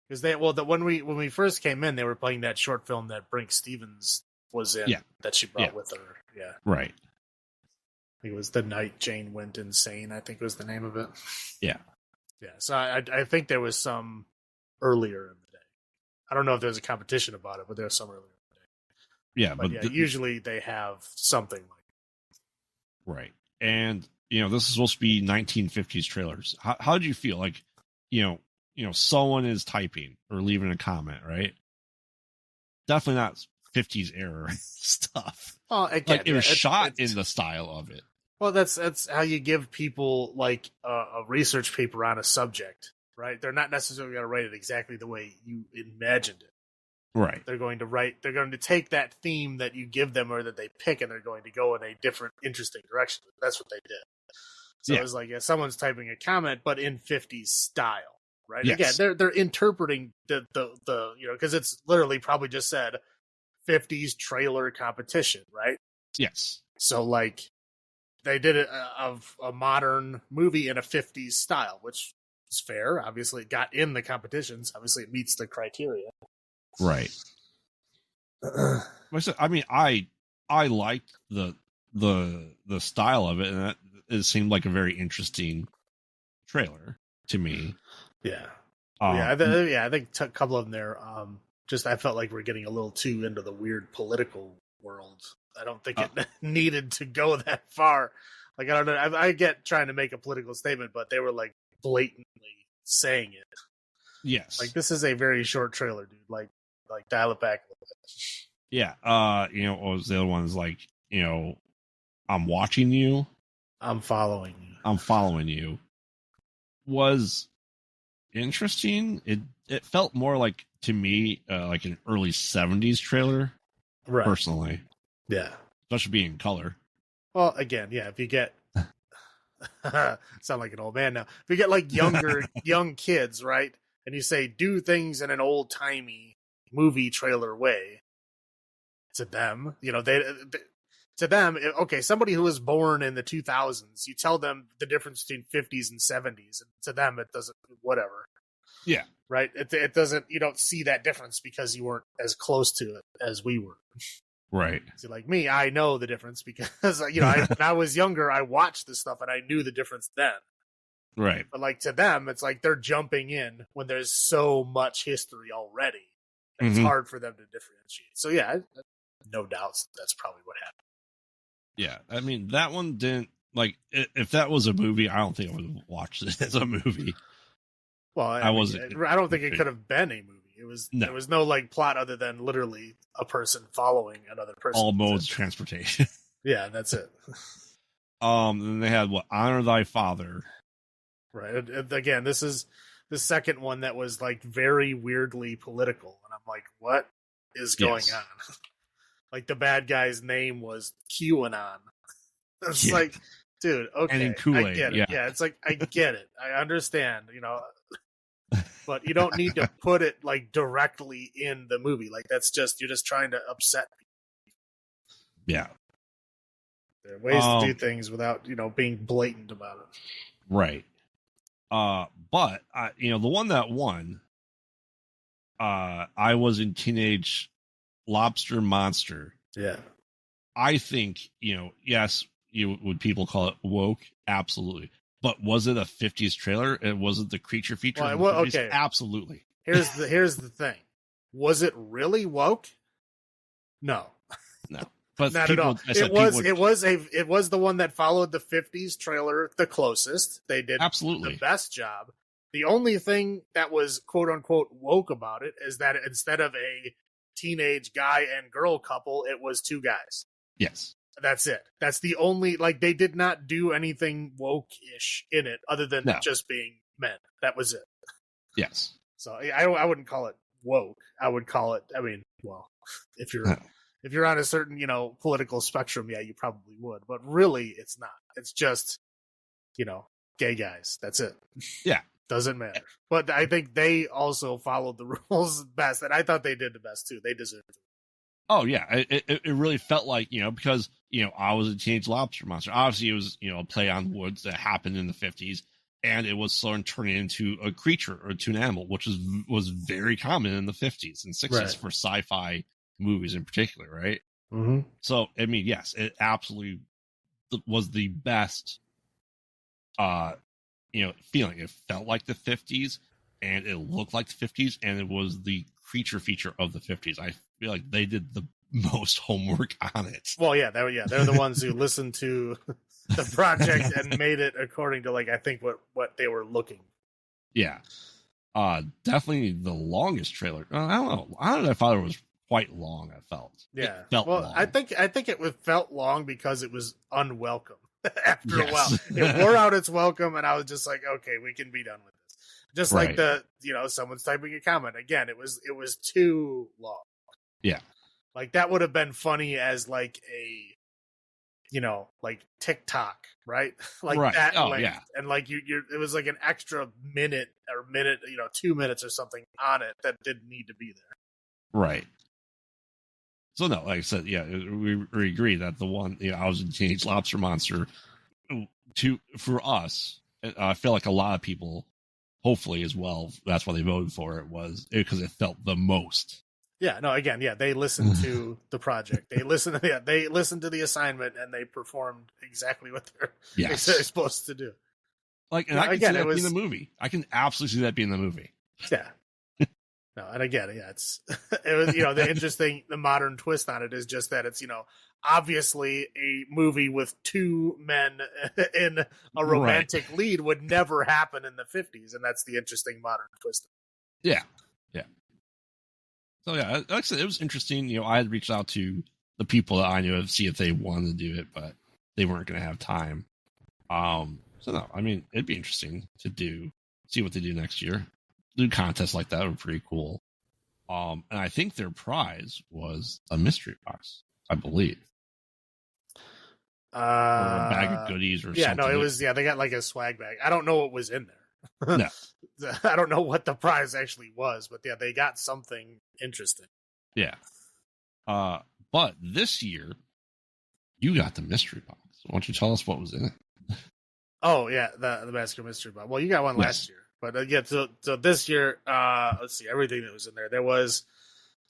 because when we first came in, they were playing that short film that Brink Stevens was in. That she brought with her. Yeah, right. I think it was The Night Jane Went Insane. I think was the name of it. Yeah. So I think there was some earlier in the day. I don't know if there's a competition about it, but there's some earlier in the day. Yeah, but usually they have something like that. Right. And this is supposed to be 1950s trailers. How did you feel? Like, someone is typing or leaving a comment, right? Definitely not 50s era stuff. Well, again, it was shot in the style of it. Well, that's how you give people like a research paper on a subject, right? They're not necessarily going to write it exactly the way you imagined it. Right. They're going to take that theme that you give them or that they pick, and they're going to go in a different, interesting direction. That's what they did. So it was like someone's typing a comment, but in 50s style, right? Yes. Again, they're interpreting the because it's literally probably just said 50s trailer competition, right? Yes. So like they did it of a modern movie in a 50s style, which is fair. Obviously, it got in the competitions. Obviously, it meets the criteria. Right. I mean, I liked the style of it, and it seemed like a very interesting trailer to me. Yeah. I think a couple of them there. Just I felt like we're getting a little too into the weird political world. I don't think it needed to go that far. Like I don't know. I get trying to make a political statement, but they were like blatantly saying it. Yes. Like this is a very short trailer, dude. Like dial it back a little bit. Yeah. What was the other one? Is like, I'm watching you. I'm following you. I'm following you. Was interesting. It felt more like, to me, like an early 70s trailer, Right. personally. Yeah. Especially being in color. Well, again, yeah, if you get sound like an old man now. If you get like young kids, right? And you say do things in an old-timey movie trailer way, to them, to them, okay, somebody who was born in the 2000s, you tell them the difference between 50s and 70s, and to them it doesn't, whatever. Yeah. Right? It doesn't, you don't see that difference because you weren't as close to it as we were. Right. So like me, I know the difference because, when I was younger, I watched this stuff and I knew the difference then. Right. But like to them, it's like they're jumping in when there's so much history already. It's hard for them to differentiate. So yeah, no doubts that's probably what happened. Yeah. I mean, that one didn't, like, if that was a movie, I don't think I would have watched it as a movie. Well, I don't think it could have been a movie. There was no like plot other than literally a person following another person. All modes of transportation. Yeah, that's it. Then they had Honor Thy Father. Right. And again, this is the second one that was like very weirdly political, and I'm like, what is going on? Like the bad guy's name was QAnon. It's like, dude, okay, I get it. Yeah, it's like I get it. I understand, but you don't need to put it like directly in the movie. Like you're just trying to upset people. Yeah. There are ways to do things without, being blatant about it. Right. But the one that won, I was in Teenage Lobster Monster. Yeah. I think, yes, would people call it woke? Absolutely. But was it a 50s trailer? And was it the creature feature? Well, okay. Absolutely. Here's the thing. Was it really woke? No. But not at all. It was the one that followed the 50s trailer the closest. They did absolutely the best job. The only thing that was quote unquote woke about it is that instead of a teenage guy and girl couple, it was two guys. Yes. That's it. That's the only, they did not do anything woke-ish in it other than just being men. That was it. Yes. So I wouldn't call it woke. I would call it, if you're on a certain, political spectrum, yeah, you probably would. But really, it's not. It's just, gay guys. That's it. Yeah. Doesn't matter. But I think they also followed the rules best, and I thought they did the best, too. They deserved it. Oh, yeah. It really felt like, because, I was a Teenage Lobster Monster. Obviously, it was, a play on words that happened in the 50s, and it was sort of turning into a creature or to an animal, which was very common in the 50s and 60s for sci-fi movies in particular, right? Mm-hmm. So, I mean, yes, it absolutely was the best, feeling. It felt like the 50s, and it looked like the 50s, and it was the creature feature of the 50s. I feel like they did the most homework on it. Well, yeah, they're the ones who listened to the project and made it according to, I think what they were looking. Yeah. Definitely the longest trailer. I don't know. I thought it was quite long. I felt. Yeah. It felt long. I think it felt long because it was unwelcome after a while. It wore out its welcome, and I was just like, okay, we can be done with this. Just like someone's typing a comment. Again, it was too long. Yeah. Like that would have been funny as like TikTok right? Like Right. that Oh, length. yeah. And like it was like an extra minute, 2 minutes or something on it that didn't need to be there. Right. So no, like I said, yeah, we agree that the one, I was in Teenage Lobster Monster. For us, I feel like a lot of people, hopefully as well, that's why they voted for it, was because it felt the most. Yeah, no, again, they listened to the project. They listened to the assignment, and they performed exactly what they're supposed to do. Like, and I can see that being the movie. I can absolutely see that being the movie. Yeah. No, and again, it was, the interesting, the modern twist on it is just that it's, obviously a movie with two men in a romantic lead would never happen in the 50s, and that's the interesting modern twist. Yeah. So yeah, like I said, it was interesting. I had reached out to the people that I knew to see if they wanted to do it, but they weren't going to have time. So no, I mean, it'd be interesting to see what they do next year. Do contests like that would be pretty cool. And I think their prize was a mystery box, I believe. Or a bag of goodies or something. Yeah, no, it was, they got like a swag bag. I don't know what was in there. No. I don't know what the prize actually was, but yeah, they got something interesting. Yeah. But this year, you got the mystery box. Why don't you tell us what was in it? Oh, yeah, the Massacre mystery box. Well, you got one last year. But so this year, let's see, everything that was in there. There was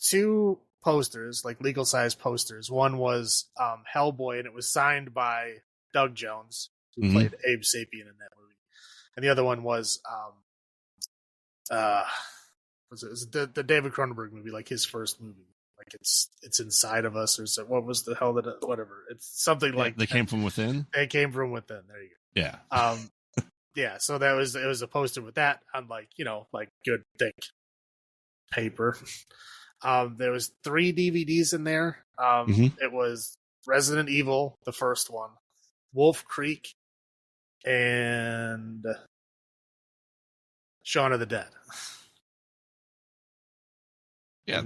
2 posters, like legal size posters. One was Hellboy, and it was signed by Doug Jones, who played Abe Sapien in that movie. And the other one was the David Cronenberg movie, like his first movie. Like it's Inside of Us, or so, what was the hell whatever. It's something like They Came From Within. They Came From Within. There you go. Yeah. Yeah, so it was a poster with that on like good thick paper. There was 3 DVDs in there. It was Resident Evil, the first one, Wolf Creek, and Shaun of the Dead. Yeah,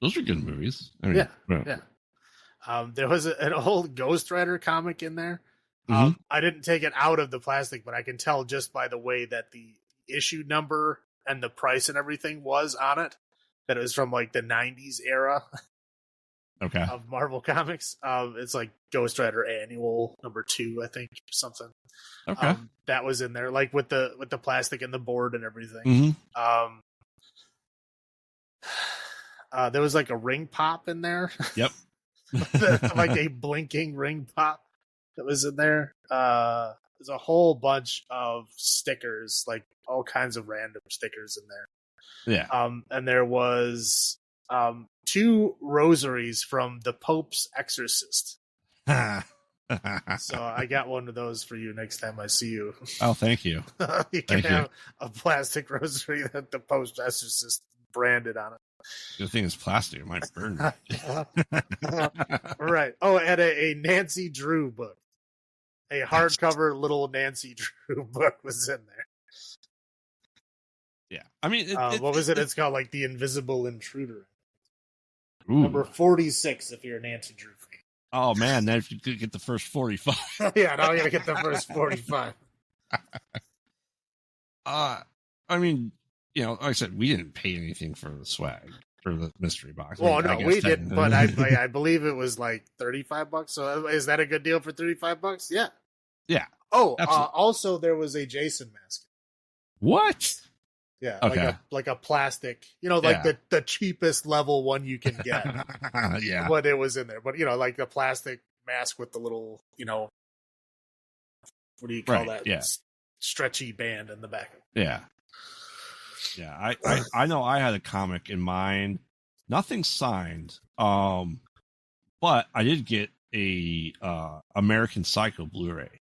those are good movies. I mean, yeah. There was an old Ghost Rider comic in there. I didn't take it out of the plastic, but I can tell just by the way that the issue number and the price and everything was on it that it was from like the 90s era of Marvel Comics. It's like Ghost Rider Annual #2, I think, or something. Okay. That was in there, like with the plastic and the board and everything. There was like a ring pop in there. Yep. Like a blinking ring pop that was in there. There's a whole bunch of stickers, like all kinds of random stickers in there. Yeah. And there was 2 rosaries from the Pope's Exorcist. So I got one of those for you next time I see you. Oh, thank you. You can have a plastic rosary that the Pope's Exorcist branded on it. The thing is plastic. It might burn me. Right. Oh, and a Nancy Drew book. A hardcover little Nancy Drew book was in there. Yeah. I mean, what was it? It's called like The Invisible Intruder. Ooh. Number 46 if you're a Nancy Drew fan. Oh, man. Now if you could get the first 45. Yeah, now you got to get the first 45. I mean, like I said, we didn't pay anything for the swag, for the mystery box. Well, no, we didn't, but I believe it was like $35. So is that a good deal for $35? Yeah. Yeah. Oh, also there was a Jason mask. What? Yeah. Okay. Like a plastic, like the cheapest level one you can get. Yeah. But it was in there. But, like the plastic mask with the little, what do you call that? Yeah. Stretchy band in the back. Yeah. Yeah, I know I had a comic in mind. Nothing signed. But I did get a American Psycho Blu-ray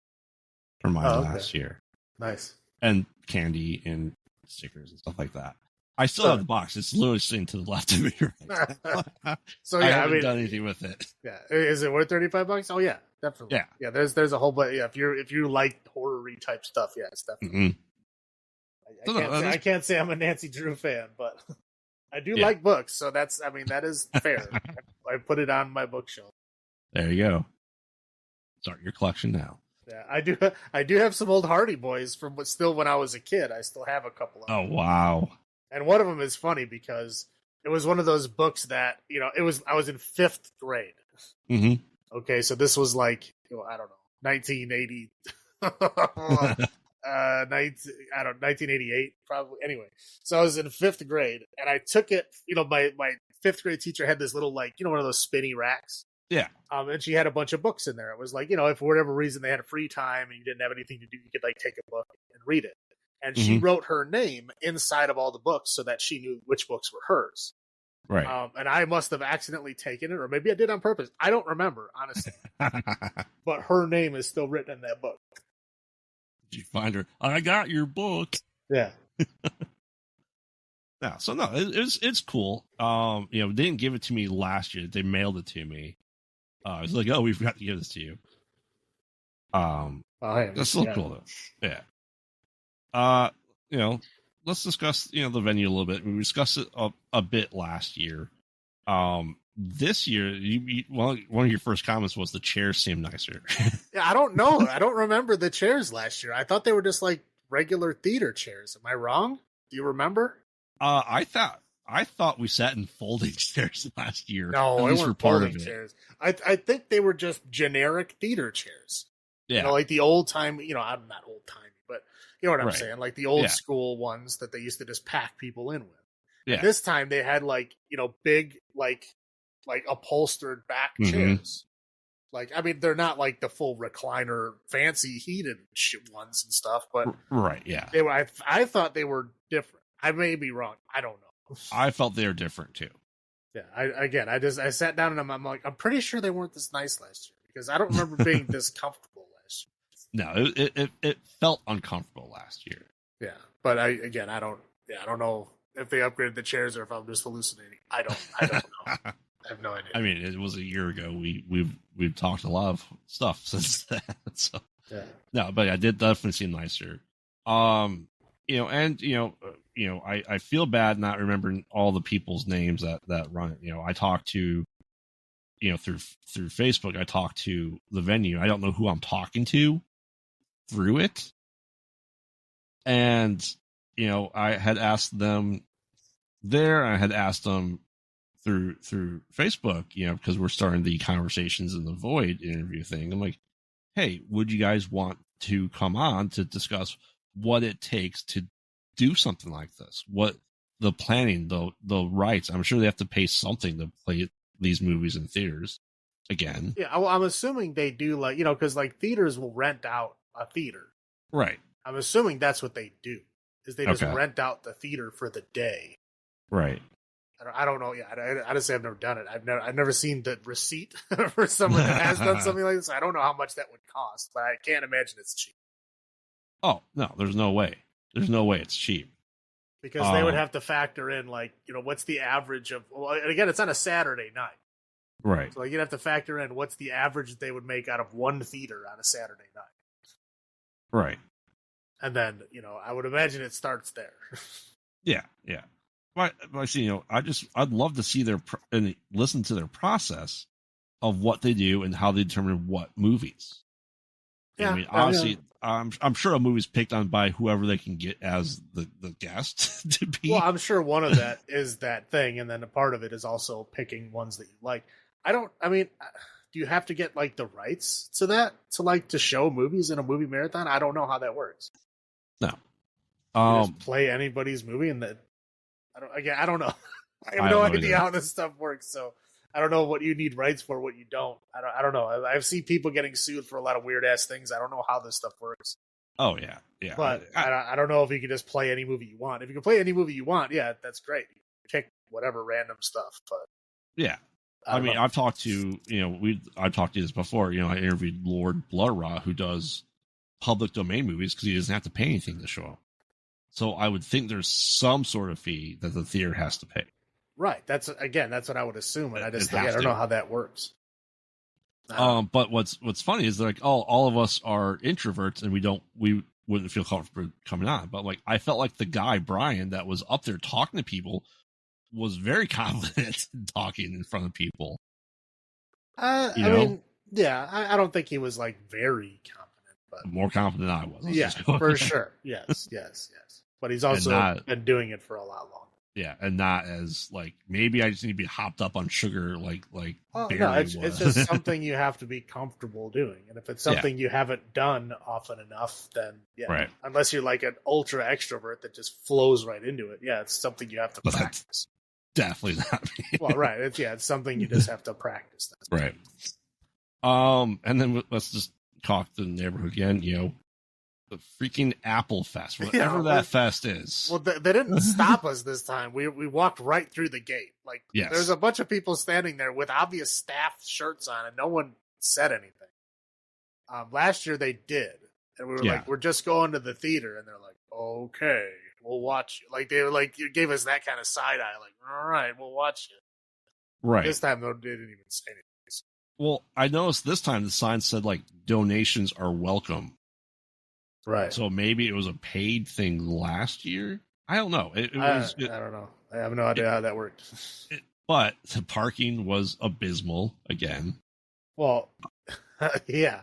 for my last year. Nice. And candy and stickers and stuff like that. I still have the box. It's literally sitting to the left of me right. So I haven't done anything with it. Yeah. Is it worth $35? Oh yeah, definitely. Yeah. Yeah, there's a whole bunch. Yeah, if you like horror-y type stuff, yeah, it's definitely. I can't say I'm a Nancy Drew fan, but I do like books, so that is fair. I put it on my bookshelf. There you go. Start your collection now. Yeah, I do have some old Hardy Boys from when I was a kid. I still have a couple of them. Oh, wow. And one of them is funny because it was one of those books that, I was in 5th grade. Mm-hmm. Okay, so this was like, I don't know, 1980, 1988 probably. Anyway, so I was in 5th grade and I took it, my 5th grade teacher had this little, like, one of those spinny racks. Yeah. And she had a bunch of books in there. It was like, if for whatever reason they had a free time and you didn't have anything to do, you could like take a book and read it. And she wrote her name inside of all the books so that she knew which books were hers. Right. And I must have accidentally taken it, or maybe I did on purpose. I don't remember, honestly. But her name is still written in that book. Did you find her? I got your book. Yeah. Yeah. So no, it's cool. They didn't give it to me last year. They mailed it to me. It's like, oh, we forgot to give this to you. That's still cool though. Yeah. Let's discuss, the venue a little bit. We discussed it a bit last year. This year, one of your first comments was the chairs seem nicer. Yeah, I don't know. I don't remember the chairs last year. I thought they were just like regular theater chairs. Am I wrong? Do you remember? I thought we sat in folding chairs last year. No, it weren't folding chairs. I think they were just generic theater chairs. Yeah. Like the old time, I'm not old timey, but you know what I'm Right. saying? Like the old school ones that they used to just pack people in with. Yeah. And this time they had like, big, like upholstered back chairs. Like, I mean, they're not like the full recliner, fancy heated ones and stuff, but right. Yeah. they were, I thought they were different. I may be wrong. I don't know. I felt they were different too. Yeah. I sat down and I'm like, I'm pretty sure they weren't this nice last year because I don't remember being this comfortable last year. No, it felt uncomfortable last year. Yeah. But I don't know if they upgraded the chairs or if I'm just hallucinating. I don't know. I have no idea. I mean, it was a year ago. We've talked a lot of stuff since then. So yeah. No, but I did definitely seem nicer. I feel bad not remembering all the people's names that run it. I talked to, through Facebook, I talked to the venue. I don't know who I'm talking to through it. And, I had asked them there. I had asked them through Facebook, because we're starting the Conversations in the Void interview thing. I'm like, hey, would you guys want to come on to discuss what it takes to do something like this? What the planning, the rights? I'm sure they have to pay something to play these movies in theaters again. Yeah, well, I'm assuming they do, like, because like theaters will rent out a theater. Right. I'm assuming that's what they do, is they just rent out the theater for the day. Right. I don't know. Yeah, honestly, I've never done it. I've never seen the receipt for someone that has done something like this. I don't know how much that would cost, but I can't imagine it's cheap. Oh no, there's no way. There's no way it's cheap. Because they would have to factor in, like, what's the average of, well, and again, it's on a Saturday night. Right. So, like, you'd have to factor in what's the average that they would make out of one theater on a Saturday night. Right. And then, I would imagine it starts there. Yeah. But I'd love to see and listen to their process of what they do and how they determine what movies. Yeah. I mean, obviously, I'm sure a movie's picked on by whoever they can get as the guest to be. Well, I'm sure one of that is that thing, and then a part of it is also picking ones that you like. Do you have to get, like, the rights to that to show movies in a movie marathon? I don't know how that works. No. You just play anybody's movie and that. I don't know. I have no idea how this stuff works, so I don't know what you need rights for, what you don't. I don't know. I've seen people getting sued for a lot of weird ass things. I don't know how this stuff works. Oh yeah. But I don't know if you can just play any movie you want. If you can play any movie you want, yeah, that's great. You can pick whatever random stuff. But yeah, I've talked to I've talked to this before. I interviewed Lord Bloodraw, who does public domain movies because he doesn't have to pay anything to show up. So I would think there's some sort of fee that the theater has to pay. Right. That's what I would assume, and I don't know how that works. But what's funny is like, all of us are introverts and we wouldn't feel comfortable coming on. But like, I felt like the guy Brian that was up there talking to people was very confident in talking in front of people. I mean, Yeah, I don't think he was like very competent, but More confident than I was. yeah, for sure. Yes, yes, yes. But he's also been doing it for a lot longer. Yeah, and not as like maybe I just need to be hopped up on sugar like Barry no, was. it's just something you have to be comfortable doing, and if it's something you haven't done often enough, then right. Unless you're like an ultra extrovert that just flows right into it, it's something you have to practice. Definitely not me. Well, right, it's something you just have to practice. That's right. And then let's just talk the neighborhood again. The freaking Apple Fest, whatever that fest is. Well, they didn't stop us this time. We walked right through the gate. Like, there's a bunch of people standing there with obvious staff shirts on, and no one said anything. Last year they did, and we were like, "We're just going to the theater," and they're like, "Okay, we'll watch you." Like they were like, you gave us that kind of side eye, like, "All right, we'll watch you." Right. This time though, they didn't even say anything. Well, I noticed this time the sign said like donations are welcome. Right. So maybe it was a paid thing last year. I don't know. I don't know. I have no idea how that worked. But the parking was abysmal again. Well, yeah.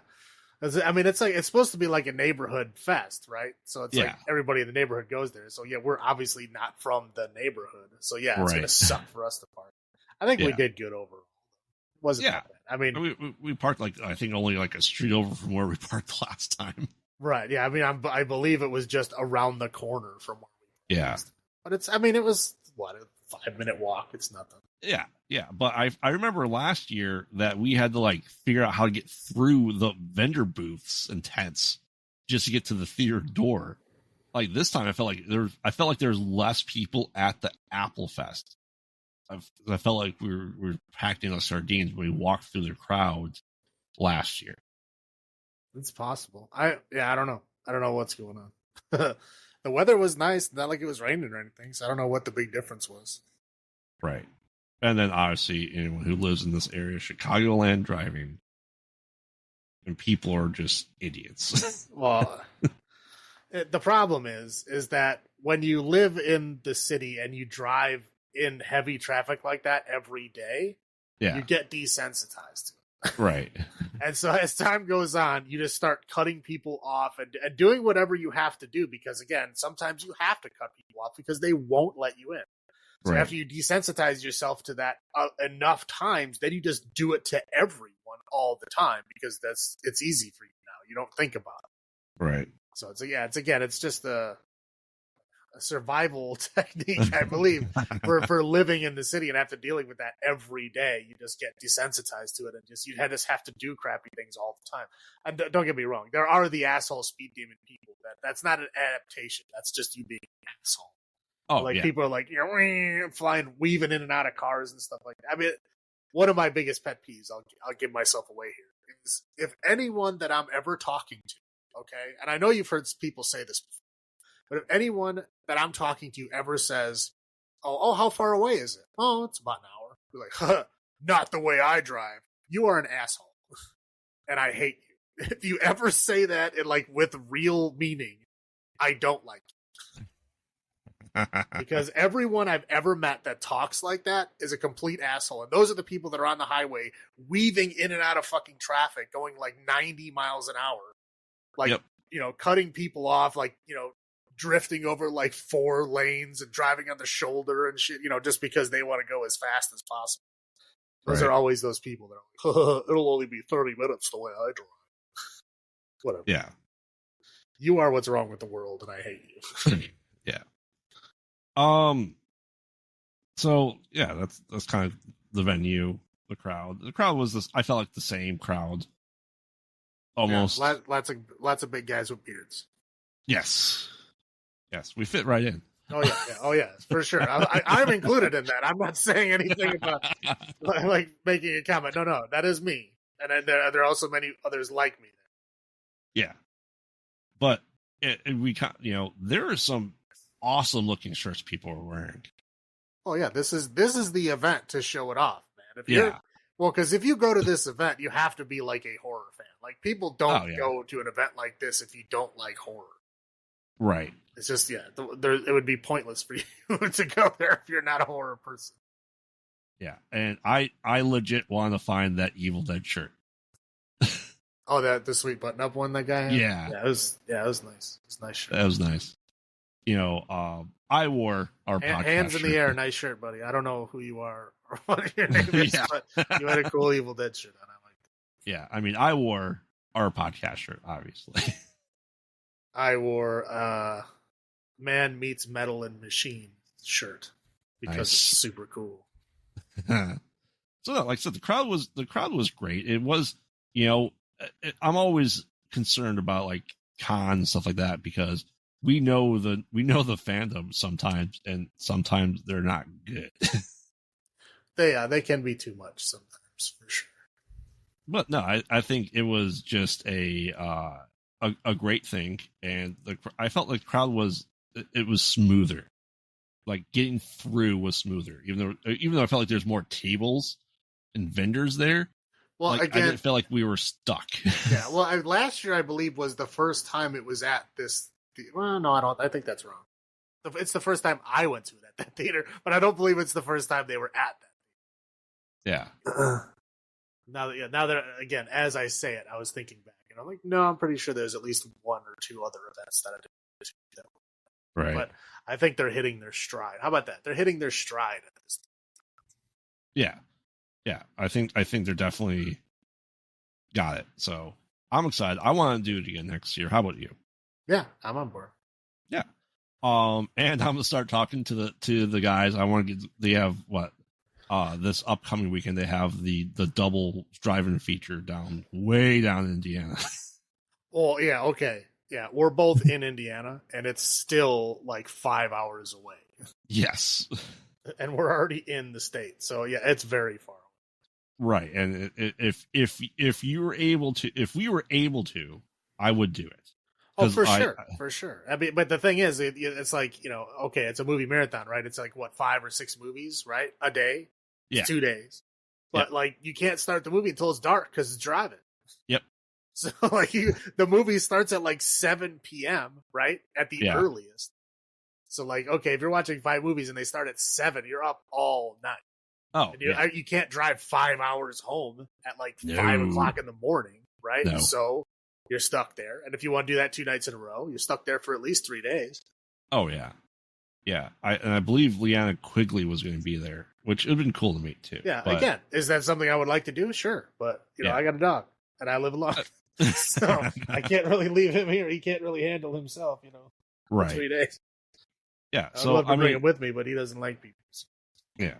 I mean, it's supposed to be like a neighborhood fest, right? So it's like everybody in the neighborhood goes there. So we're obviously not from the neighborhood. So it's gonna suck for us to park. I think we did good overall. Wasn't that bad. I mean, we parked I think only like a street over from where we parked last time. Right. Yeah. I mean, I believe it was just around the corner from where we parked. But it was what, a 5-minute walk. It's nothing. Yeah. Yeah. But I remember last year that we had to figure out how to get through the vendor booths and tents just to get to the theater door. Like this time I felt like there's less people at the Apple Fest. I felt like we were packed in like sardines when we walked through the crowd last year. It's possible. I don't know. I don't know what's going on. The weather was nice, not like it was raining or anything, so I don't know what the big difference was. Right. And then obviously anyone who lives in this area, Chicagoland driving, and people are just idiots. Well, the problem is that when you live in the city and you drive in heavy traffic like that every day, you get desensitized to it. Right. And so as time goes on, you just start cutting people off and doing whatever you have to do, because again, sometimes you have to cut people off because they won't let you in. So after you desensitize yourself to that enough times, then you just do it to everyone all the time because it's easy for you now. You don't think about it. Right. So it's just a survival technique, I believe, for living in the city and after dealing with that every day. You just get desensitized to it, and you just have to do crappy things all the time. And don't get me wrong, there are the asshole speed demon people. That's not an adaptation. That's just you being an asshole. Oh, people are like, flying, weaving in and out of cars and stuff like that. I mean, one of my biggest pet peeves, I'll give myself away here, is if anyone that I'm ever talking to, okay, and I know you've heard people say this before, but if anyone that I'm talking to ever says, oh, how far away is it? Oh, it's about an hour. You're like, not the way I drive. You are an asshole. And I hate you. If you ever say that with real meaning, I don't like you. Because everyone I've ever met that talks like that is a complete asshole. And those are the people that are on the highway weaving in and out of fucking traffic, going 90 miles an hour. Cutting people off, drifting over 4 lanes and driving on the shoulder and shit, just because they want to go as fast as possible. Those are always those people that are like, it'll only be 30 minutes the way I drive. Whatever. Yeah. You are what's wrong with the world, and I hate you. Yeah. So yeah, that's kind of the venue, the crowd. The crowd was this. I felt like the same crowd. Almost. Yeah, lots of big guys with beards. Yes. Yes, we fit right in. Oh yeah, for sure. I'm included in that. I'm not saying anything about making a comment. No, that is me, and there are also many others like me. Yeah, but there are some awesome looking shirts people are wearing. Oh yeah, this is the event to show it off, man. Because if you go to this event, you have to be like a horror fan. People don't go to an event like this if you don't like horror. Right. It's just, it would be pointless for you to go there if you're not a horror person. Yeah, and I legit want to find that Evil Dead shirt. Oh, the sweet button up one that guy had? Yeah. It was nice. It was a nice shirt. That was nice. I wore our podcast hands in the air, shirt. nice shirt, buddy. I don't know who you are or what your name is, but you had a cool Evil Dead shirt on. I liked it. Yeah, I mean, I wore our podcast shirt, obviously. I wore Man Meets Metal and Machine shirt because Nice. it's super cool. So, like I said, the crowd was great. It was, I'm always concerned about like cons and stuff like that because we know the fandom sometimes, and sometimes they're not good. They can be too much sometimes, for sure. But no, I think it was just a great thing, and I felt like the crowd was smoother. Like getting through was smoother, even though I felt like there's more tables and vendors there. Well, like, again, I didn't feel like we were stuck. Yeah, well, last year I believe was the first time it was at this. Well, no, I don't. I think that's wrong. It's the first time I went to it at that theater, but I don't believe it's the first time they were at that. Yeah. Now that again, as I say it, I was thinking back, and I'm like, no, I'm pretty sure there's at least one or two other events that I did. Right. But I think they're hitting their stride. How about that? They're hitting their stride at this. Yeah. Yeah. I think they're definitely got it. So I'm excited. I want to do it again next year. How about you? Yeah, I'm on board. Yeah. And I'm gonna start talking to the guys. I want to get. They have what? This upcoming weekend they have the double drive-in feature way down in Indiana. Well, yeah, okay. Yeah, we're both in Indiana, and it's still like 5 hours away. Yes. And we're already in the state, so yeah, it's very far away. Right, and if you were able to, if we were able to, I would do it. Oh, for sure. I mean, but the thing is, it's like, okay, it's a movie marathon, right? It's like what, 5 or 6 movies, right, a day? It's Yeah. 2 days, but like you can't start the movie until it's dark because it's driving. Yep. So like the movie starts at like 7 p.m. right at the earliest. So like, okay, if you're watching 5 movies and they start at 7, you're up all night. Oh, And you can't drive 5 hours home at like 5 o'clock in the morning, right? No. So you're stuck there. And if you want to do that 2 nights in a row, you're stuck there for at least 3 days. Oh yeah, yeah. I believe Liana Quigley was going to be there, which would have been cool to meet too. Yeah. But, again, is that something I would like to do? Sure, but I got a dog and I live alone, so I can't really leave him here. He can't really handle himself, right. For 3 days. Yeah. I'd love to bring him with me, but he doesn't like people. So. Yeah.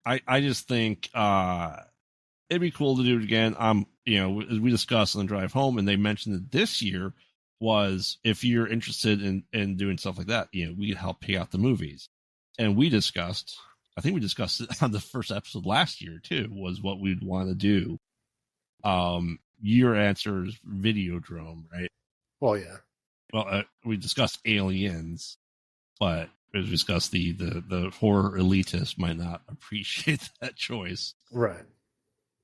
I just think it'd be cool to do it again. As we discussed on the drive home, and they mentioned that this year was, if you're interested in doing stuff like that, we could help pay out the movies. And I think we discussed it on the first episode last year too, was what we'd want to do. Your answers Videodrome, right? Well, yeah. Well, we discussed Aliens, but as we discussed, the horror elitists might not appreciate that choice, right?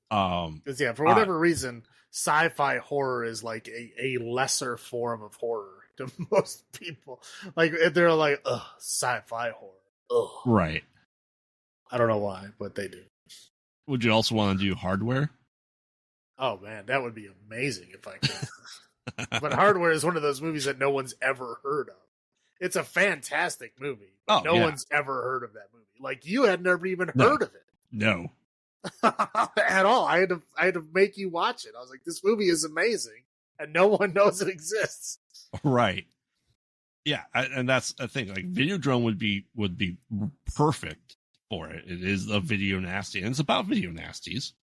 Because for whatever reason, sci-fi horror is like a lesser form of horror to most people. Like they're like, ugh, sci-fi horror, ugh. Right? I don't know why, but they do. Would you also want to do Hardware? Oh man, that would be amazing if I could. But Hardware is one of those movies that no one's ever heard of. It's a fantastic movie, but no one's ever heard of that movie. Like you had never even heard of it. No. At all. I had to make you watch it. I was like, this movie is amazing, and no one knows it exists. Right. Yeah, and that's the thing. Like Videodrome would be perfect for it. It is a video nasty, and it's about video nasties.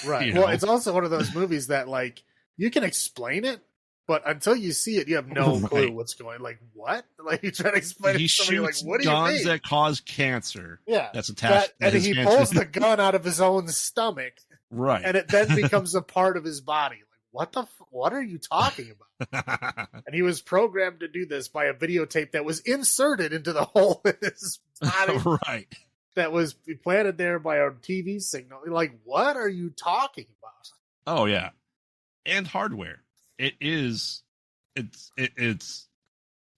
Right. Well, it's also one of those movies that like you can explain it, but until you see it, you have no clue what's going. Like what? Like you try to explain it to somebody, like, what do you mean? Guns that cause cancer. Yeah, that's attached. And he pulls the gun out of his own stomach. Right. And it then becomes a part of his body. Like what are you talking about? And he was programmed to do this by a videotape that was inserted into the hole in his body. Right. That was planted there by a TV signal. Like, what are you talking about? Oh yeah, and Hardware. It's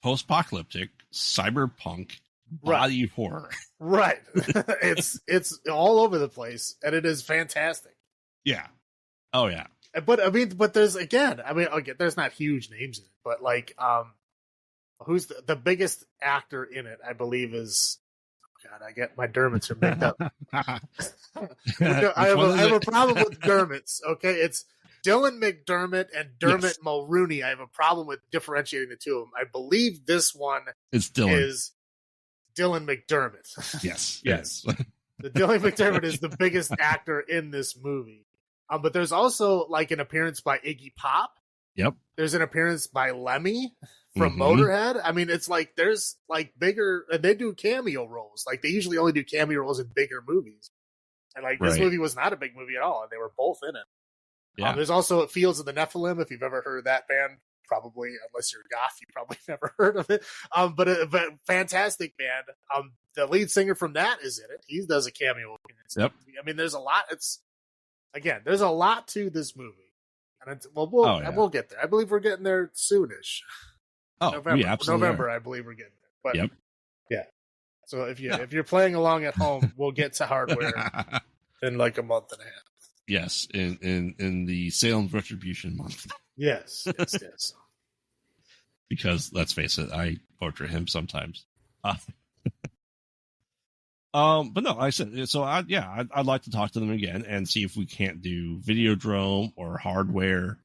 post-apocalyptic cyberpunk body horror. Right. It's all over the place, and it is fantastic. Yeah. Oh yeah. But I mean, but there's again, I mean, okay, there's not huge names in it, but like, who's the biggest actor in it? I believe is. God, I get my Dermots are mixed up. I have a problem with Dermots. Okay, it's Dylan McDermott and Dermot Mulrooney. I have a problem with differentiating the two of them. I believe this one is Dylan McDermott. Yes, yes. The Dylan McDermott is the biggest actor in this movie. But there's also like an appearance by Iggy Pop. Yep. There's an appearance by Lemmy from Motorhead. I mean, it's like there's like bigger, and they do cameo roles. Like they usually only do cameo roles in bigger movies. And like this movie was not a big movie at all, and they were both in it. Yeah. There's also Fields of the Nephilim. If you've ever heard of that band, probably unless you're goth, you probably never heard of it. But fantastic band. The lead singer from that is in it. He does a cameo. Yep. I mean, there's a lot. There's a lot to this movie. And we'll get there. I believe we're getting there soonish. Oh, November. We absolutely November, are. I believe we're getting there. But yeah. So if you're playing along at home, we'll get to hardware in like a month and a half. Yes, in the Salem's Retribution month. Yes. Because let's face it, I portray him sometimes. But no, I said so. I'd like to talk to them again and see if we can't do Videodrome or hardware.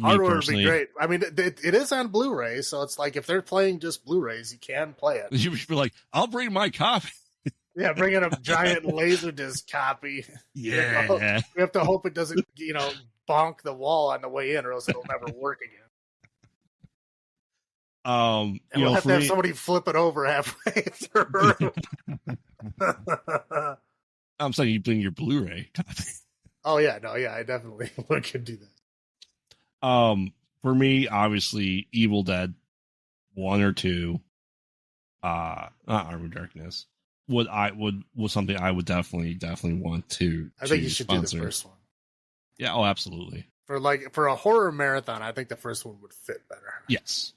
Hardware would be great. I mean, it is on Blu-ray, so it's like if they're playing just Blu-rays, you can play it. You should be like, I'll bring my copy. Yeah, bring in a giant Laserdisc copy. Yeah. We have to hope it doesn't, bonk the wall on the way in, or else it'll never work again. And we'll have to have somebody flip it over halfway through. I'm saying you bring your Blu-ray copy. Oh yeah, I definitely could do that. For me, obviously, Evil Dead 1 or 2, not Army of Darkness, was something I would definitely want to. I think you should sponsor. do the first one. Yeah, oh, absolutely. For a horror marathon, I think the first one would fit better. Yes,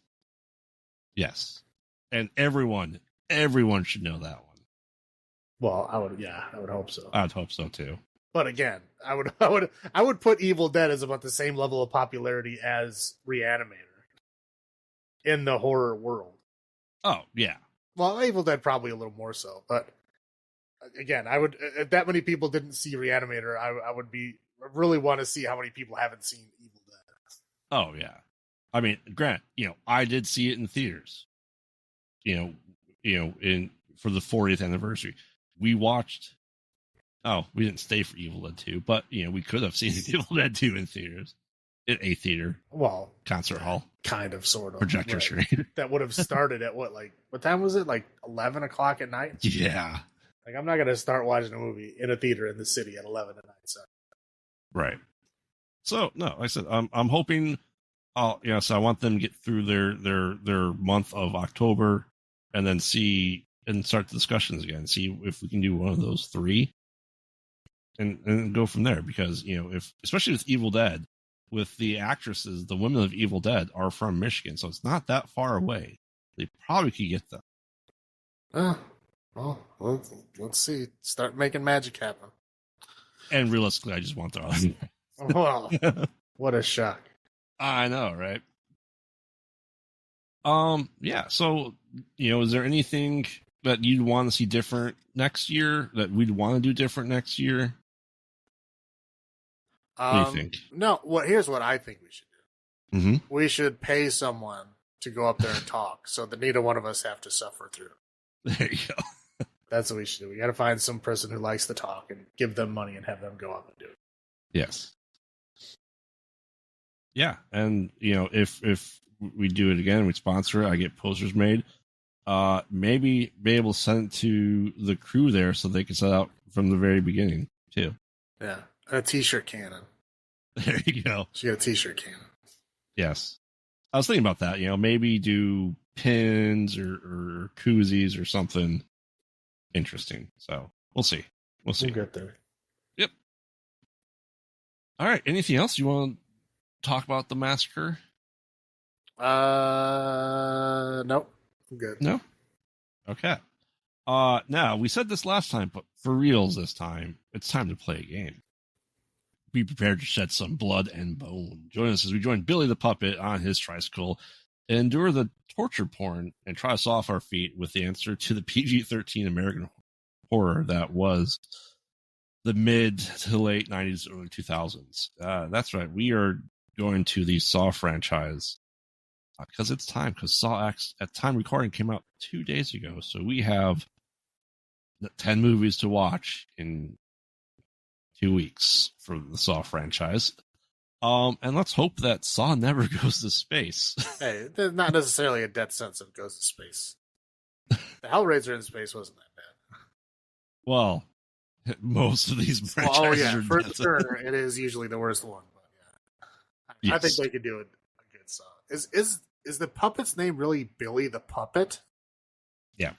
and everyone should know that one. Well, I would hope so. I'd hope so too. But again, I would put Evil Dead as about the same level of popularity as Reanimator in the horror world. Oh yeah. Well, Evil Dead probably a little more so, but again, I would if that many people didn't see Reanimator, I really want to see how many people haven't seen Evil Dead. Oh yeah. I mean, Grant, I did see it in theaters. For the 40th anniversary, we watched. Oh, we didn't stay for Evil Dead 2, but we could have seen Evil Dead 2 in theaters, in a theater, concert hall, kind of, sort of projector screen. That would have started at what time was it? Like 11 o'clock at night? Yeah. Like I'm not gonna start watching a movie in a theater in the city at 11 at night. So. Right. So no, like I said I'm hoping. So I want them to get through their month of October, and then start the discussions again. See if we can do one of those three. And go from there, because especially with Evil Dead, with the actresses, the women of Evil Dead are from Michigan, so it's not that far away. They probably could get them. Well, let's see. Start making magic happen. And realistically, I just want their other. Well, what a shock! I know, right? Yeah. So, is there anything that you'd want to see different next year? That we'd want to do different next year? What do you think? No. Here's what I think we should do. Mm-hmm. We should pay someone to go up there and talk, so that neither one of us have to suffer through. There you go. That's what we should do. We got to find some person who likes to talk and give them money and have them go up and do it. Yes. Yeah, and if we do it again, we sponsor it, I get posters made. Maybe be able to send it to the crew there so they can set out from the very beginning too. Yeah, a t-shirt cannon. There you go. She got a t-shirt cannon. Yes, I was thinking about that. Maybe do pins or koozies or something interesting. So we'll see. We'll We'll get there. Yep. All right. Anything else you want to talk about the Massacre? Nope. I'm good. No? Okay. Now, we said this last time, but for reals this time, it's time to play a game. be prepared to shed some blood and bone. Join us as we join Billy the Puppet on his tricycle and endure the torture porn and try us off our feet with the answer to the PG-13 American horror that was the mid to late 90s, early 2000s. That's right. We are going to the Saw franchise because it's time, because Saw X, at time recording, came out 2 days ago. So we have 10 movies to watch in 2 weeks for the Saw franchise. And let's hope that Saw never goes to space. Hey, there's not necessarily a death sentence of goes to space. The Hellraiser in space wasn't that bad. Well, most of these franchises are for sure, it is usually the worst one. But yeah, I think they could do a good Saw. Is the puppet's name really Billy the Puppet? Yeah.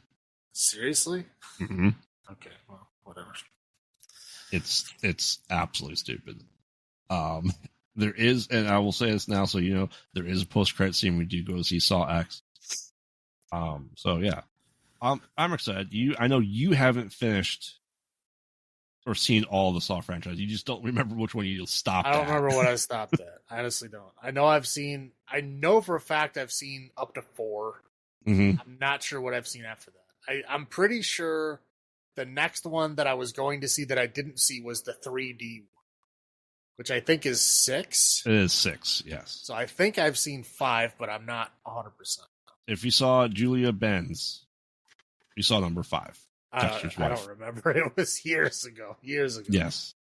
Seriously? Mm-hmm. Okay, well, whatever. It's absolutely stupid. There is, and I will say this now, so you know, there is a post-credit scene we do go to see Saw X. So yeah, I'm excited. I know you haven't finished or seen all the Saw franchise. You just don't remember which one you stopped at. I don't remember what I stopped at. I honestly don't. I know for a fact I've seen up to 4. Mm-hmm. I'm not sure what I've seen after that. I'm pretty sure the next one that I was going to see that I didn't see was the 3D one, which I think is 6. It is 6, yes. So I think I've seen 5, but I'm not 100%. If you saw Julia Benz, you saw number 5. I don't remember. It was years ago. Yes.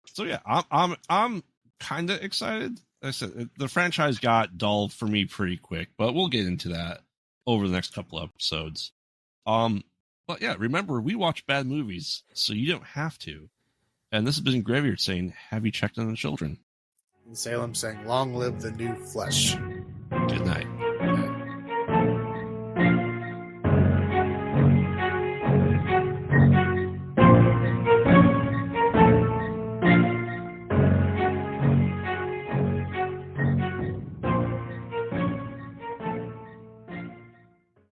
So yeah, I'm kind of excited. Like I said, the franchise got dull for me pretty quick, but we'll get into that over the next couple episodes. But yeah, remember, we watch bad movies, so you don't have to. And this has been Graveyard saying, have you checked on the children? And Salem saying, long live the new flesh. Good night.